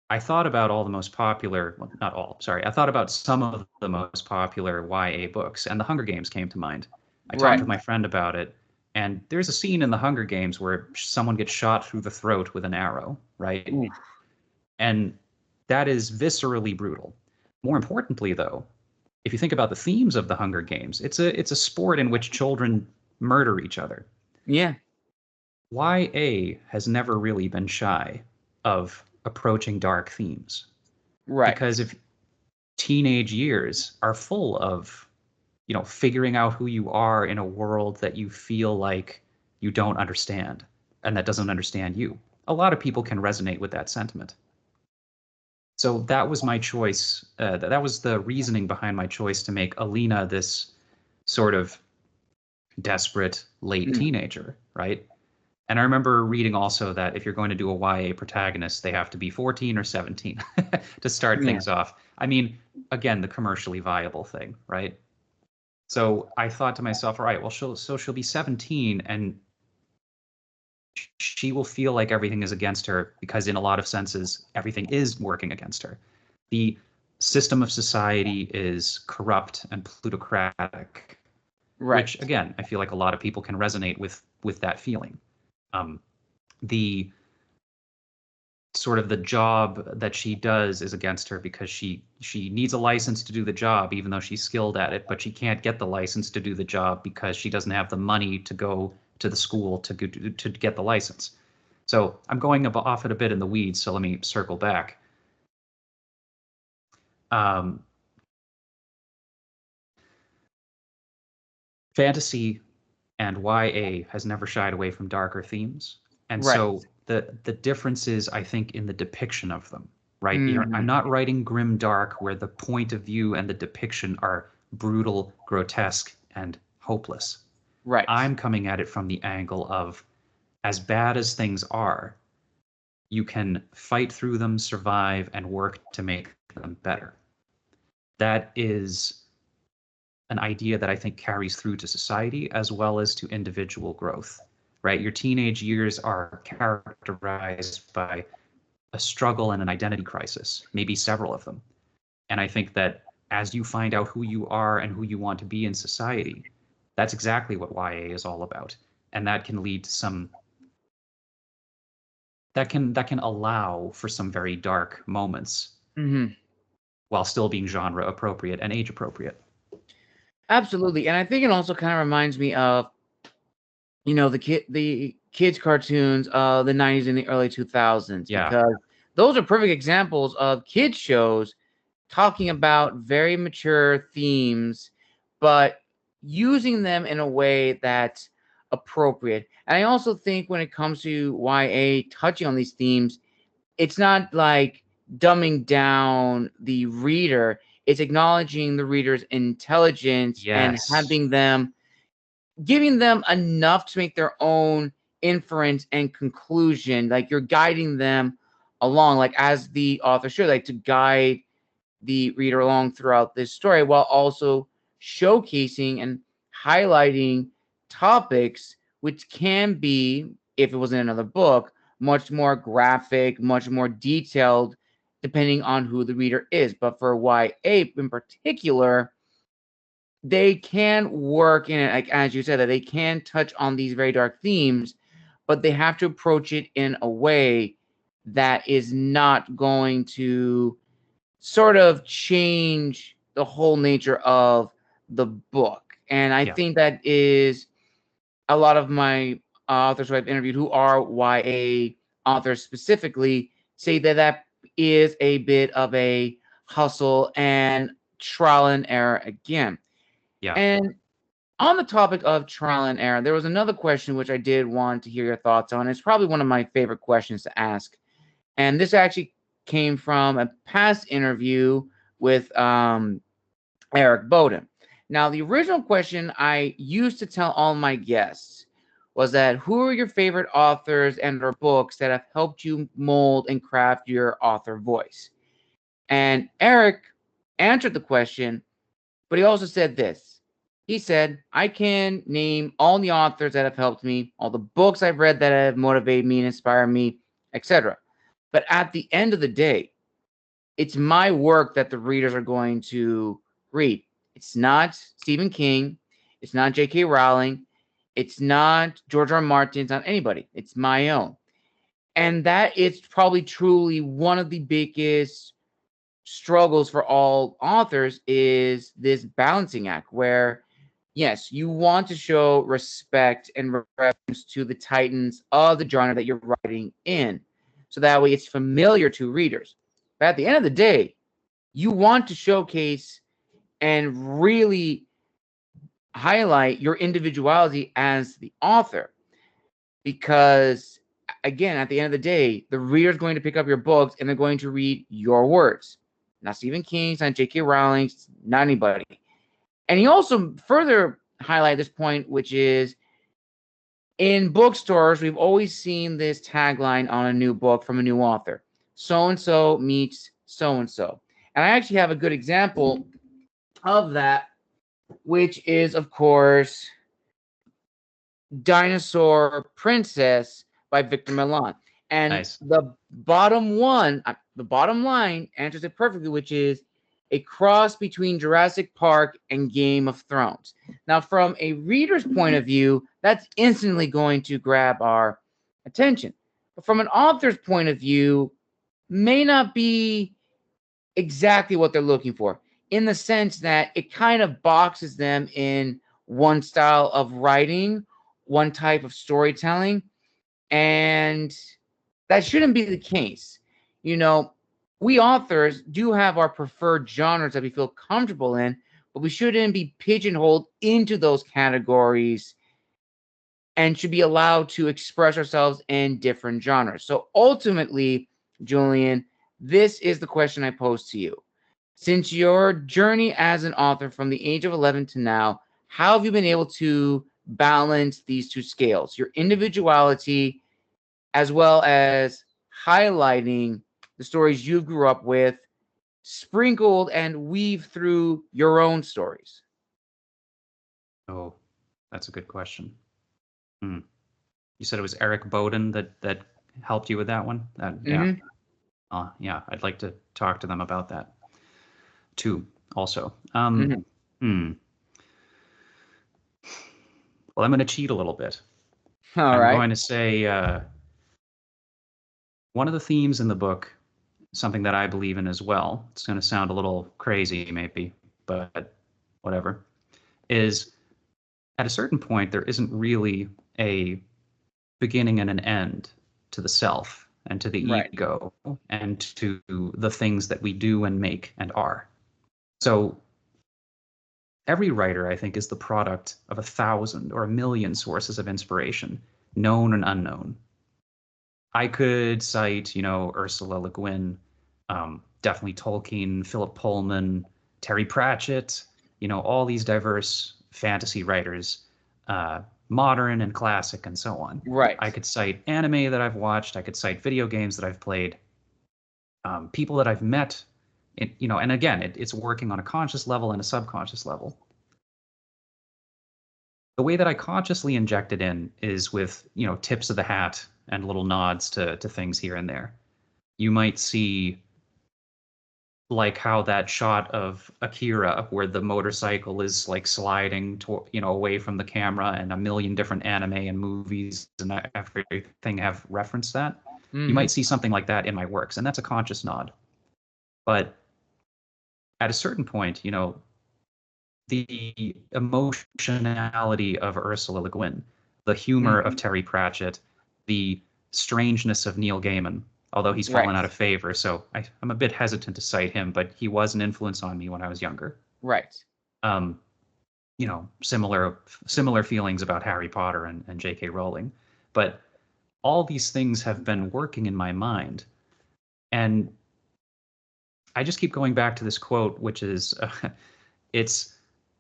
I thought about all the most popular, well, not all, sorry. I thought about some of the most popular YA books, and The Hunger Games came to mind. I talked right. with my friend about it, and there's a scene in The Hunger Games where someone gets shot through the throat with an arrow, right? Ooh, And that is viscerally brutal. More importantly, though, if you think about the themes of the Hunger Games, it's a sport in which children murder each other. yeah, YA has never really been shy of approaching dark themes, right. because if teenage years are full of, figuring out who you are in a world that you feel like you don't understand and that doesn't understand you. A lot of people can resonate with that sentiment. So that was my choice. That was the reasoning behind my choice to make Alina this sort of desperate late Mm, teenager, right? And I remember reading also that if you're going to do a YA protagonist, they have to be 14 or 17 to start yeah, things off. I mean, again, the commercially viable thing, right? So I thought to myself, all right, well, she'll be 17 and she will feel like everything is against her because in a lot of senses, everything is working against her. The system of society is corrupt and plutocratic, which right. again, I feel like a lot of people can resonate with that feeling. Um, the sort of the job that she does is against her because she needs a license to do the job even though she's skilled at it, but she can't get the license to do the job because she doesn't have the money to go to the school to get the license. So I'm going off it a bit in the weeds, so let me circle back. um, Fantasy and YA has never shied away from darker themes, and Right. so the difference is, I think, in the depiction of them, right? I'm Mm, not writing grim dark where the point of view and the depiction are brutal, grotesque, and hopeless. right. I'm coming at it from the angle of, as bad as things are, you can fight through them, survive, and work to make them better. That is an idea that I think carries through to society as well as to individual growth, right? Your teenage years are characterized by a struggle and an identity crisis, maybe several of them. And I think that as you find out who you are and who you want to be in society, that's exactly what YA is all about. And that can lead to some that can allow for some very dark moments Hmm. while still being genre appropriate and age appropriate. Absolutely. And I think it also kind of reminds me of, the kids cartoons of the 90s and the early 2000s, Yeah. because those are perfect examples of kids shows talking about very mature themes, but using them in a way that's appropriate. And I also think when it comes to YA touching on these themes, it's not like dumbing down the reader. It's acknowledging the reader's intelligence and Yes. giving them enough to make their own inference and conclusion. Like you're guiding them along, like as the author should, like to guide the reader along throughout this story while also showcasing and highlighting topics which can be, if it was in another book, much more graphic, much more detailed, depending on who the reader is. But for YA in particular, they can work in it, like as you said, that they can touch on these very dark themes, but they have to approach it in a way that is not going to sort of change the whole nature of the book. And I Yeah. think that is a lot of my authors who I've interviewed who are YA authors specifically say that that is a bit of a hustle and trial and error again. Yeah. And on the topic of trial and error, there was another question which I did want to hear your thoughts on. It's probably one of my favorite questions to ask. And this actually came from a past interview with Eric Bowden. Now, the original question I used to tell all my guests was that who are your favorite authors and or books that have helped you mold and craft your author voice? And Eric answered the question, but he also said this. He said, I can name all the authors that have helped me, all the books I've read that have motivated me and inspired me, etc. But at the end of the day, it's my work that the readers are going to read. It's not Stephen King. It's not J.K. Rowling. It's not George R. R. Martin. It's not anybody. It's my own. And that is probably truly one of the biggest struggles for all authors is this balancing act where, yes, you want to show respect and reverence to the titans of the genre that you're writing in. So that way it's familiar to readers. But at the end of the day, you want to showcase and really highlight your individuality as the author. Because, again, at the end of the day, the reader is going to pick up your books and they're going to read your words. Not Stephen King, not J.K. Rowling, not anybody. And he also further highlighted this point, which is in bookstores, we've always seen this tagline on a new book from a new author. So-and-so meets so-and-so. And I actually have a good example of that, which is, of course, Dinosaur Princess by Victor Milan. And Nice. the bottom line answers it perfectly, which is a cross between Jurassic Park and Game of Thrones. Now, from a reader's point of view, that's instantly going to grab our attention. But from an author's point of view, may not be exactly what they're looking for, in the sense that it kind of boxes them in one style of writing, one type of storytelling, and that shouldn't be the case. You know, we authors do have our preferred genres that we feel comfortable in, but we shouldn't be pigeonholed into those categories and should be allowed to express ourselves in different genres. So ultimately, Julian, This is the question I pose to you. Since your journey as an author from the age of 11 to now, how have you been able to balance these two scales, your individuality as well as highlighting the stories you grew up with, sprinkled and weave through your own stories? Oh, that's a good question. Hmm. You said it was Eric Bowden that helped you with that one? Yeah. Yeah, I'd like to talk to them about that too, also. Hmm. Well, I'm going to cheat a little bit. All I'm right. going to say one of the themes in the book, something that I believe in as well, it's going to sound a little crazy maybe, but whatever, is at a certain point, there isn't really a beginning and an end to the self and to the Right. ego and to the things that we do and make and are. So every writer, I think, is the product of 1,000 or 1,000,000 sources of inspiration, known and unknown. I could cite, Ursula Le Guin, definitely Tolkien, Philip Pullman, Terry Pratchett, all these diverse fantasy writers, modern and classic and so on. Right. I could cite anime that I've watched. I could cite video games that I've played, people that I've met, and again, it's working on a conscious level and a subconscious level. The way that I consciously inject it in is with, tips of the hat and little nods to things here and there. You might see like how that shot of Akira where the motorcycle is like sliding away from the camera, and a million different anime and movies and everything have referenced that. You might see something like that in my works, and that's a conscious nod. But at a certain point, the emotionality of Ursula Le Guin, the humor of Terry Pratchett, the strangeness of Neil Gaiman, although he's fallen out of favor, so I'm a bit hesitant to cite him, but he was an influence on me when I was younger. Right. Similar feelings about Harry Potter and J.K. Rowling. But all these things have been working in my mind. And I just keep going back to this quote, which is, it's,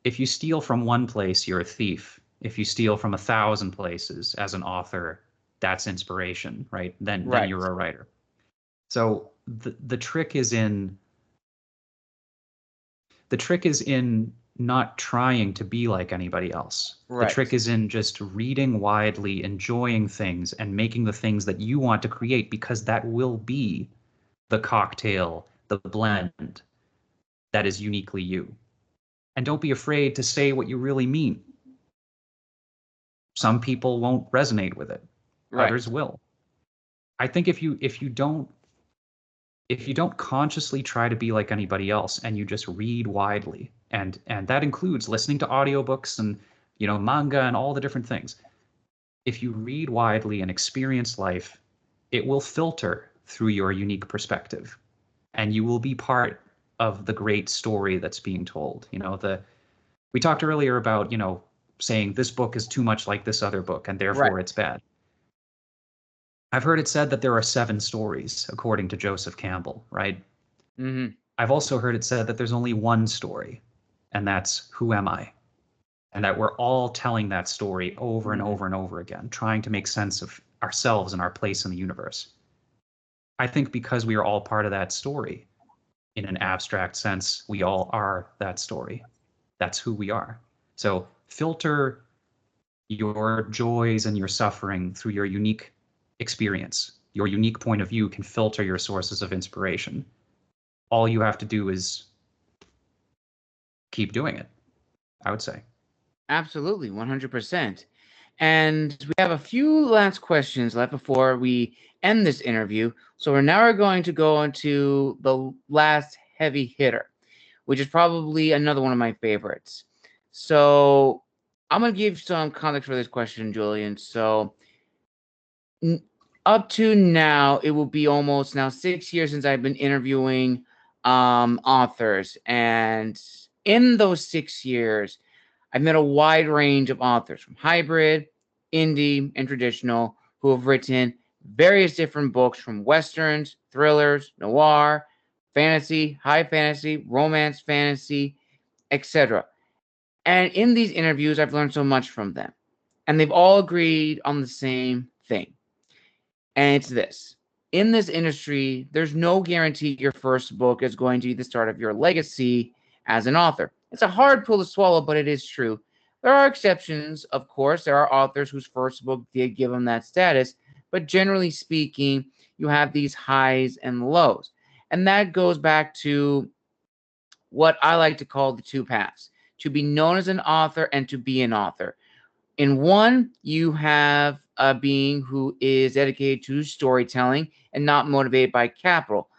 if you steal from one place, you're a thief. If you steal from 1,000 places as an author, that's inspiration, right? Then you're a writer. So the trick is in not trying to be like anybody else. The trick is in just reading widely, enjoying things, and making the things that you want to create, because that will be the cocktail, the blend that is uniquely you. And don't be afraid to say what you really mean. Some people won't resonate with it. Others will. I think if you don't consciously try to be like anybody else, and you just read widely, and that includes listening to audiobooks and manga and all the different things. If you read widely and experience life, it will filter through your unique perspective, and you will be part of the great story that's being told. We talked earlier about saying this book is too much like this other book and therefore it's bad. I've heard it said that there are 7 stories, according to Joseph Campbell, right? I've also heard it said that there's only one story, and that's who am I? And that we're all telling that story over and over and over again, trying to make sense of ourselves and our place in the universe. I think because we are all part of that story, in an abstract sense, we all are that story. That's who we are. So filter your joys and your suffering through your unique experience. Your unique point of view can filter your sources of inspiration. All you have to do is keep doing it, I would say. Absolutely, 100%. And we have a few last questions left before we end this interview. So we're now going to go into the last heavy hitter, which is probably another one of my favorites. So I'm going to give some context for this question, Julian. So up to now, it will be almost now 6 years since I've been interviewing authors. And in those 6 years, I've met a wide range of authors, from hybrid, indie, and traditional, who have written various different books from westerns, thrillers, noir, fantasy, high fantasy, romance fantasy, etc. And in these interviews, I've learned so much from them. And they've all agreed on the same thing. And it's this. In this industry, there's no guarantee your first book is going to be the start of your legacy as an author. It's a hard pill to swallow, but it is true. There are exceptions, of course. There are authors whose first book did give them that status, but generally speaking, you have these highs and lows. And that goes back to what I like to call the two paths: to be known as an author and to be an author. In one, you have a being who is dedicated to storytelling and not motivated by capital.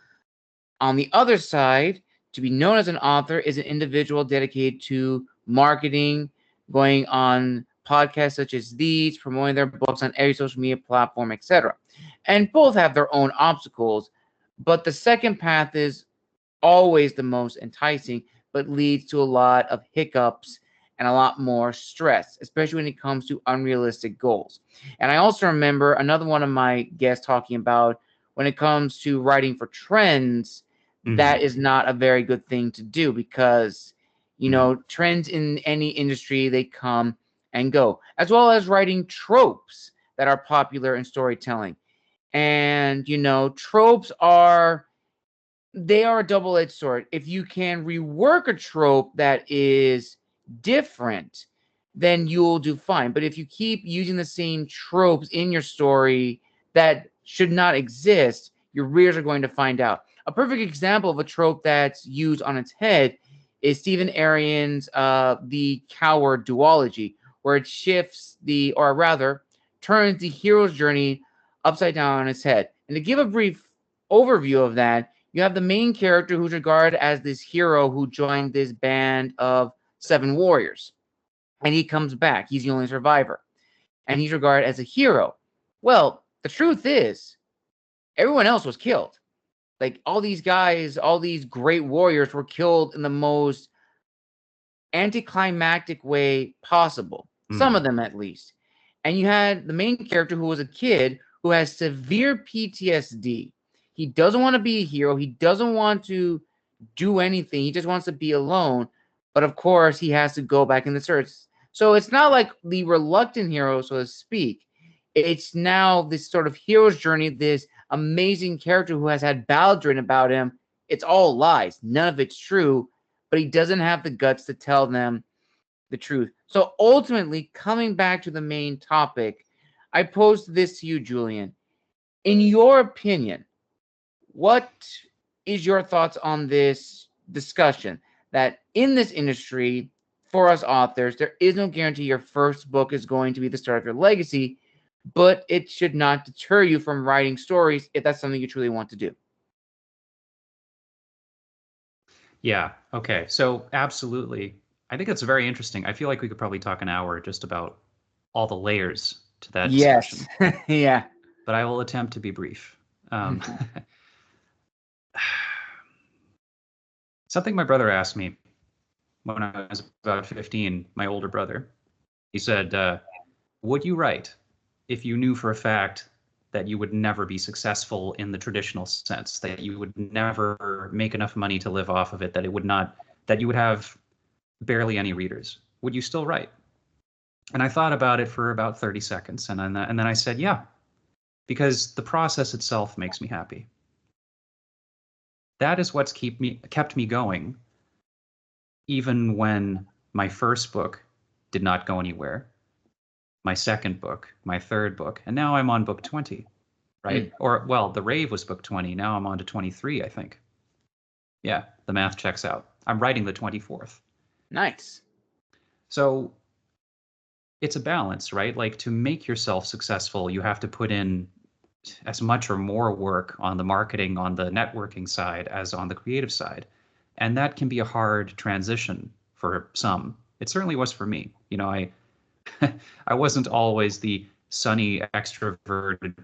On the other side, to be known as an author is an individual dedicated to marketing, going on podcasts such as these, promoting their books on every social media platform, etc. And both have their own obstacles, but the second path is always the most enticing, but leads to a lot of hiccups and a lot more stress, especially when it comes to unrealistic goals. And I also remember another one of my guests talking about when it comes to writing for trends, that is not a very good thing to do because, trends in any industry, they come and go, as well as writing tropes that are popular in storytelling. And, tropes are they are a double-edged sword. If you can rework a trope that is different, then you'll do fine. But if you keep using the same tropes in your story that should not exist, your readers are going to find out. A perfect example of a trope that's used on its head is Stephen Arian's The Coward duology, where it shifts or rather, turns the hero's journey upside down on its head. And to give a brief overview of that, you have the main character who's regarded as this hero who joined this band of 7 warriors. And he comes back. He's the only survivor. And he's regarded as a hero. Well, the truth is, everyone else was killed. Like, all these guys, all these great warriors were killed in the most anticlimactic way possible. Some of them, at least. And you had the main character who was a kid who has severe PTSD. He doesn't want to be a hero. He doesn't want to do anything. He just wants to be alone. But of course, he has to go back in the search. So it's not like the reluctant hero, so to speak. It's now this sort of hero's journey, this amazing character who has had ballads written about him. It's all lies. None of it's true. But he doesn't have the guts to tell them the truth. So ultimately, coming back to the main topic, I posed this to you, Julian. In your opinion, what is your thoughts on this discussion that in this industry, for us authors, there is no guarantee your first book is going to be the start of your legacy, but it should not deter you from writing stories if that's something you truly want to do? Yeah. Okay. So absolutely. I think that's very interesting. I feel like we could probably talk an hour just about all the layers to that discussion. Yes. Yeah. But I will attempt to be brief. Something my brother asked me when I was about 15, my older brother, he said, would you write if you knew for a fact that you would never be successful in the traditional sense, that you would never make enough money to live off of it, that you would have barely any readers? Would you still write? And I thought about it for about 30 seconds. And then I said, yeah, because the process itself makes me happy. That is what's kept me going, even when my first book did not go anywhere, my second book, my third book, and now I'm on book 20, right? Or, well, The Rave was book 20. Now I'm on to 23, I think. Yeah, the math checks out. I'm writing the 24th. Nice. So it's a balance, right? Like, to make yourself successful, you have to put in as much or more work on the marketing, on the networking side, as on the creative side. And that can be a hard transition for some. It certainly was for me. I wasn't always the sunny, extroverted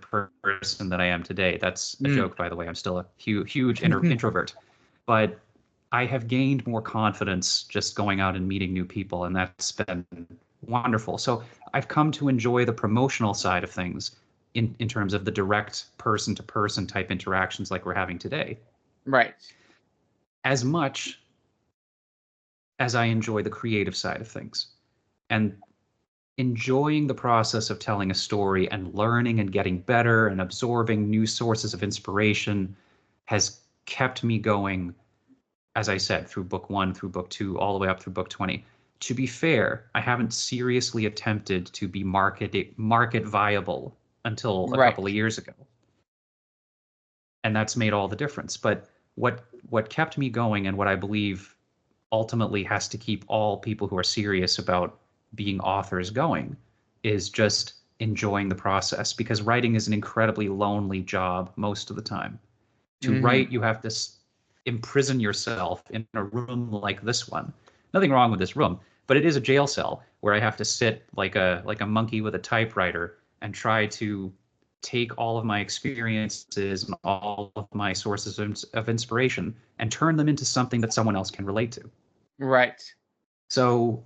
person that I am today. That's a joke, by the way. I'm still a huge introvert. But I have gained more confidence just going out and meeting new people, and that's been wonderful. So I've come to enjoy the promotional side of things in terms of the direct person-to-person type interactions like we're having today, Right. as much as I enjoy the creative side of things. And enjoying the process of telling a story and learning and getting better and absorbing new sources of inspiration has kept me going, as I said, through book 1, through book 2, all the way up through book 20. To be fair, I haven't seriously attempted to be market viable until a Right. couple of years ago. And that's made all the difference. But what kept me going, and what I believe ultimately has to keep all people who are serious about being authors going, is just enjoying the process, because writing is an incredibly lonely job most of the time. To write, you have to imprison yourself in a room like this one. Nothing wrong with this room, but it is a jail cell where I have to sit like a monkey with a typewriter and try to take all of my experiences and all of my sources of inspiration and turn them into something that someone else can relate to. Right. So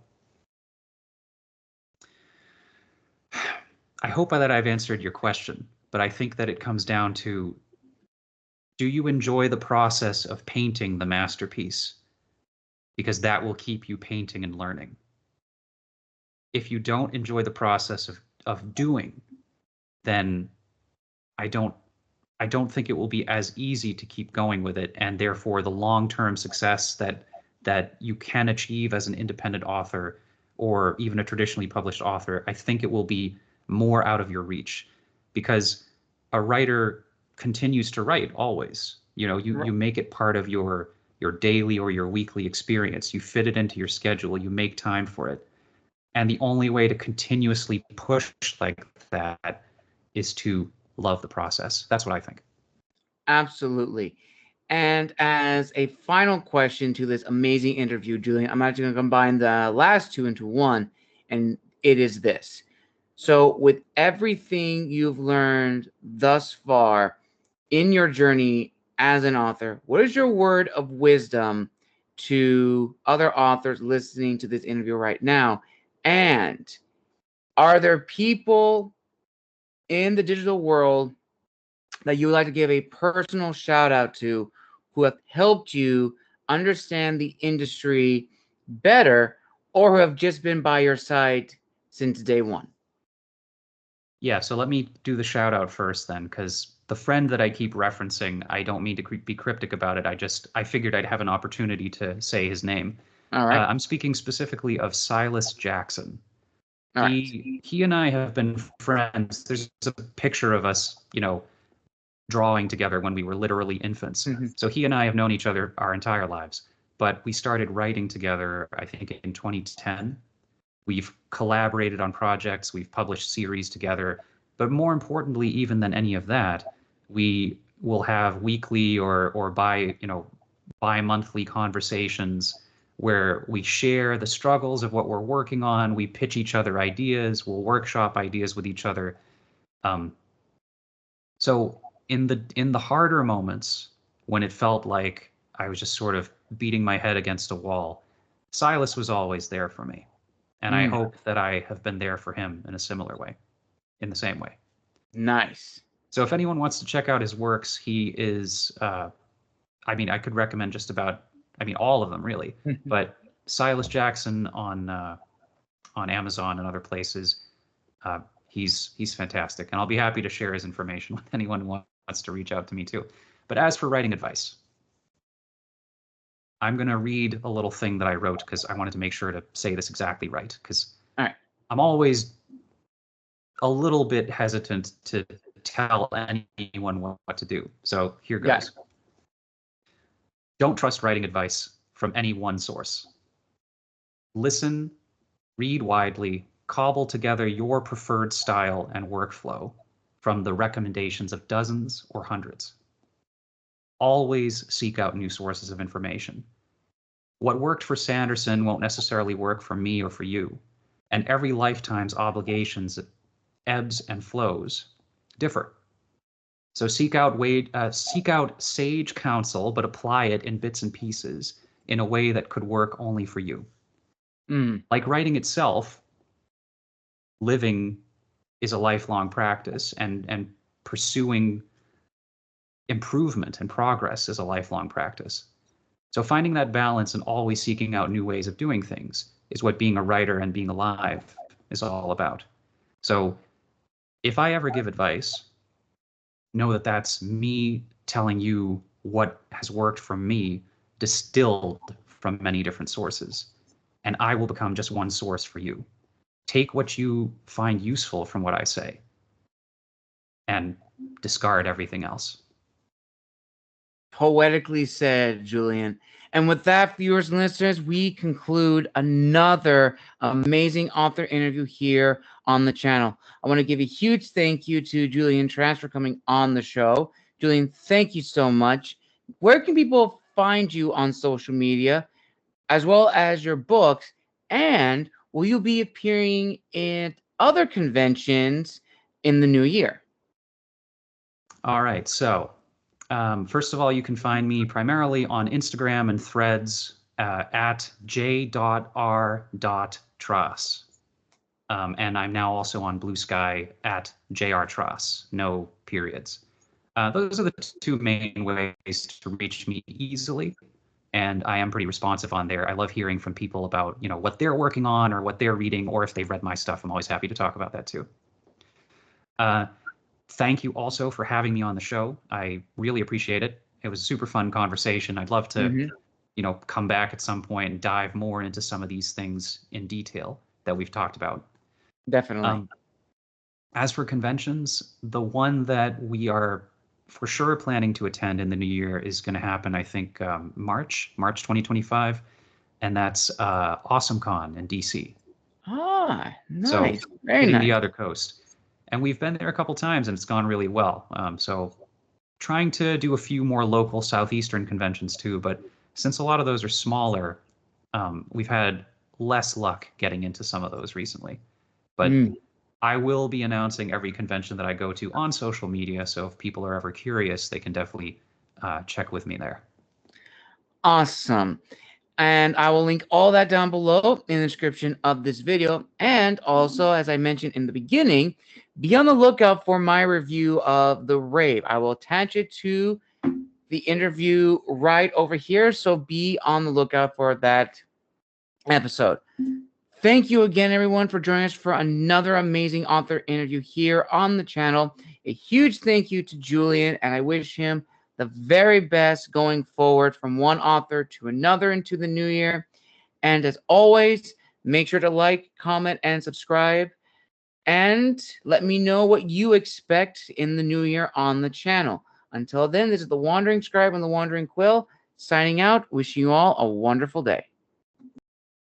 I hope that I've answered your question, but I think that it comes down to, do you enjoy the process of painting the masterpiece? Because that will keep you painting and learning. If you don't enjoy the process of doing, then I don't think it will be as easy to keep going with it, and therefore the long-term success that you can achieve as an independent author or even a traditionally published author, I think it will be more out of your reach, because a writer continues to write always. You make it part of your daily or your weekly experience. You fit it into your schedule. You make time for it. And the only way to continuously push like that is to love the process. That's what I think. Absolutely. And as a final question to this amazing interview, Julian, I'm actually going to combine the last two into one, and it is this. So, with everything you've learned thus far in your journey as an author, what is your word of wisdom to other authors listening to this interview right now? And are there people in the digital world that you would like to give a personal shout out to who have helped you understand the industry better, or who have just been by your side since day one? Yeah, so let me do the shout out first then, because the friend that I keep referencing, I don't mean to be cryptic about it. I figured I'd have an opportunity to say his name. All right. I'm speaking specifically of Silas Jackson. All right. He and I have been friends. There's a picture of us, drawing together when we were literally infants. Mhm. So he and I have known each other our entire lives, but we started writing together, I think, in 2010. We've collaborated on projects, we've published series together, but more importantly, even than any of that, we will have weekly or bi-monthly conversations where we share the struggles of what we're working on. We pitch each other ideas, we'll workshop ideas with each other. So in the harder moments, when it felt like I was just sort of beating my head against a wall, Silas was always there for me. And I hope that I have been there for him in a similar way, in the same way. Nice. So if anyone wants to check out his works, he is, I could recommend just about, all of them really, but Silas Jackson on Amazon and other places, he's fantastic. And I'll be happy to share his information with anyone who wants to reach out to me too. But as for writing advice, I'm going to read a little thing that I wrote because I wanted to make sure to say this exactly right, because I'm always a little bit hesitant to tell anyone what to do. So here goes. Yes. Don't trust writing advice from any one source. Listen, read widely, cobble together your preferred style and workflow from the recommendations of dozens or hundreds. Always seek out new sources of information. What worked for Sanderson won't necessarily work for me or for you, and every lifetime's obligations, ebbs and flows, differ. So seek out sage counsel, but apply it in bits and pieces in a way that could work only for you. Like writing itself, living is a lifelong practice, and pursuing improvement and progress is a lifelong practice. So finding that balance and always seeking out new ways of doing things is what being a writer and being alive is all about. So if I ever give advice, know that that's me telling you what has worked for me, distilled from many different sources. And I will become just one source for you. Take what you find useful from what I say and discard everything else. Poetically said, Julian. And with that, viewers and listeners, we conclude another amazing author interview here on the channel. I want to give a huge thank you to Julian Trask for coming on the show. Julian, thank you so much. Where can people find you on social media, as well as your books? And will you be appearing at other conventions in the new year? All right. So, first of all, you can find me primarily on Instagram and Threads at j.r.trass. And I'm now also on Blue Sky at jrtrass, no periods. Those are the two main ways to reach me easily. And I am pretty responsive on there. I love hearing from people about, what they're working on or what they're reading, or if they've read my stuff. I'm always happy to talk about that too. Thank you also for having me on the show. I really appreciate it. It was a super fun conversation. I'd love to, come back at some point and dive more into some of these things in detail that we've talked about. Definitely. As for conventions, the one that we are for sure planning to attend in the new year is going to happen, I think, March 2025, and that's AwesomeCon in DC. Ah, nice. So Very hitting nice. the other coast. And we've been there a couple times, and it's gone really well. So trying to do a few more local Southeastern conventions too, but since a lot of those are smaller, we've had less luck getting into some of those recently. But I will be announcing every convention that I go to on social media, so if people are ever curious, they can definitely check with me there. Awesome. And I will link all that down below in the description of this video. And also, as I mentioned in the beginning, be on the lookout for my review of The Rave. I will attach it to the interview right over here, so be on the lookout for that episode. Thank you again, everyone, for joining us for another amazing author interview here on the channel. A huge thank you to Julian, and I wish him the very best going forward from one author to another into the new year. And as always, make sure to like, comment, and subscribe. And let me know what you expect in the new year on the channel. Until then, this is the Wandering Scribe and the Wandering Quill signing out. Wishing you all a wonderful day.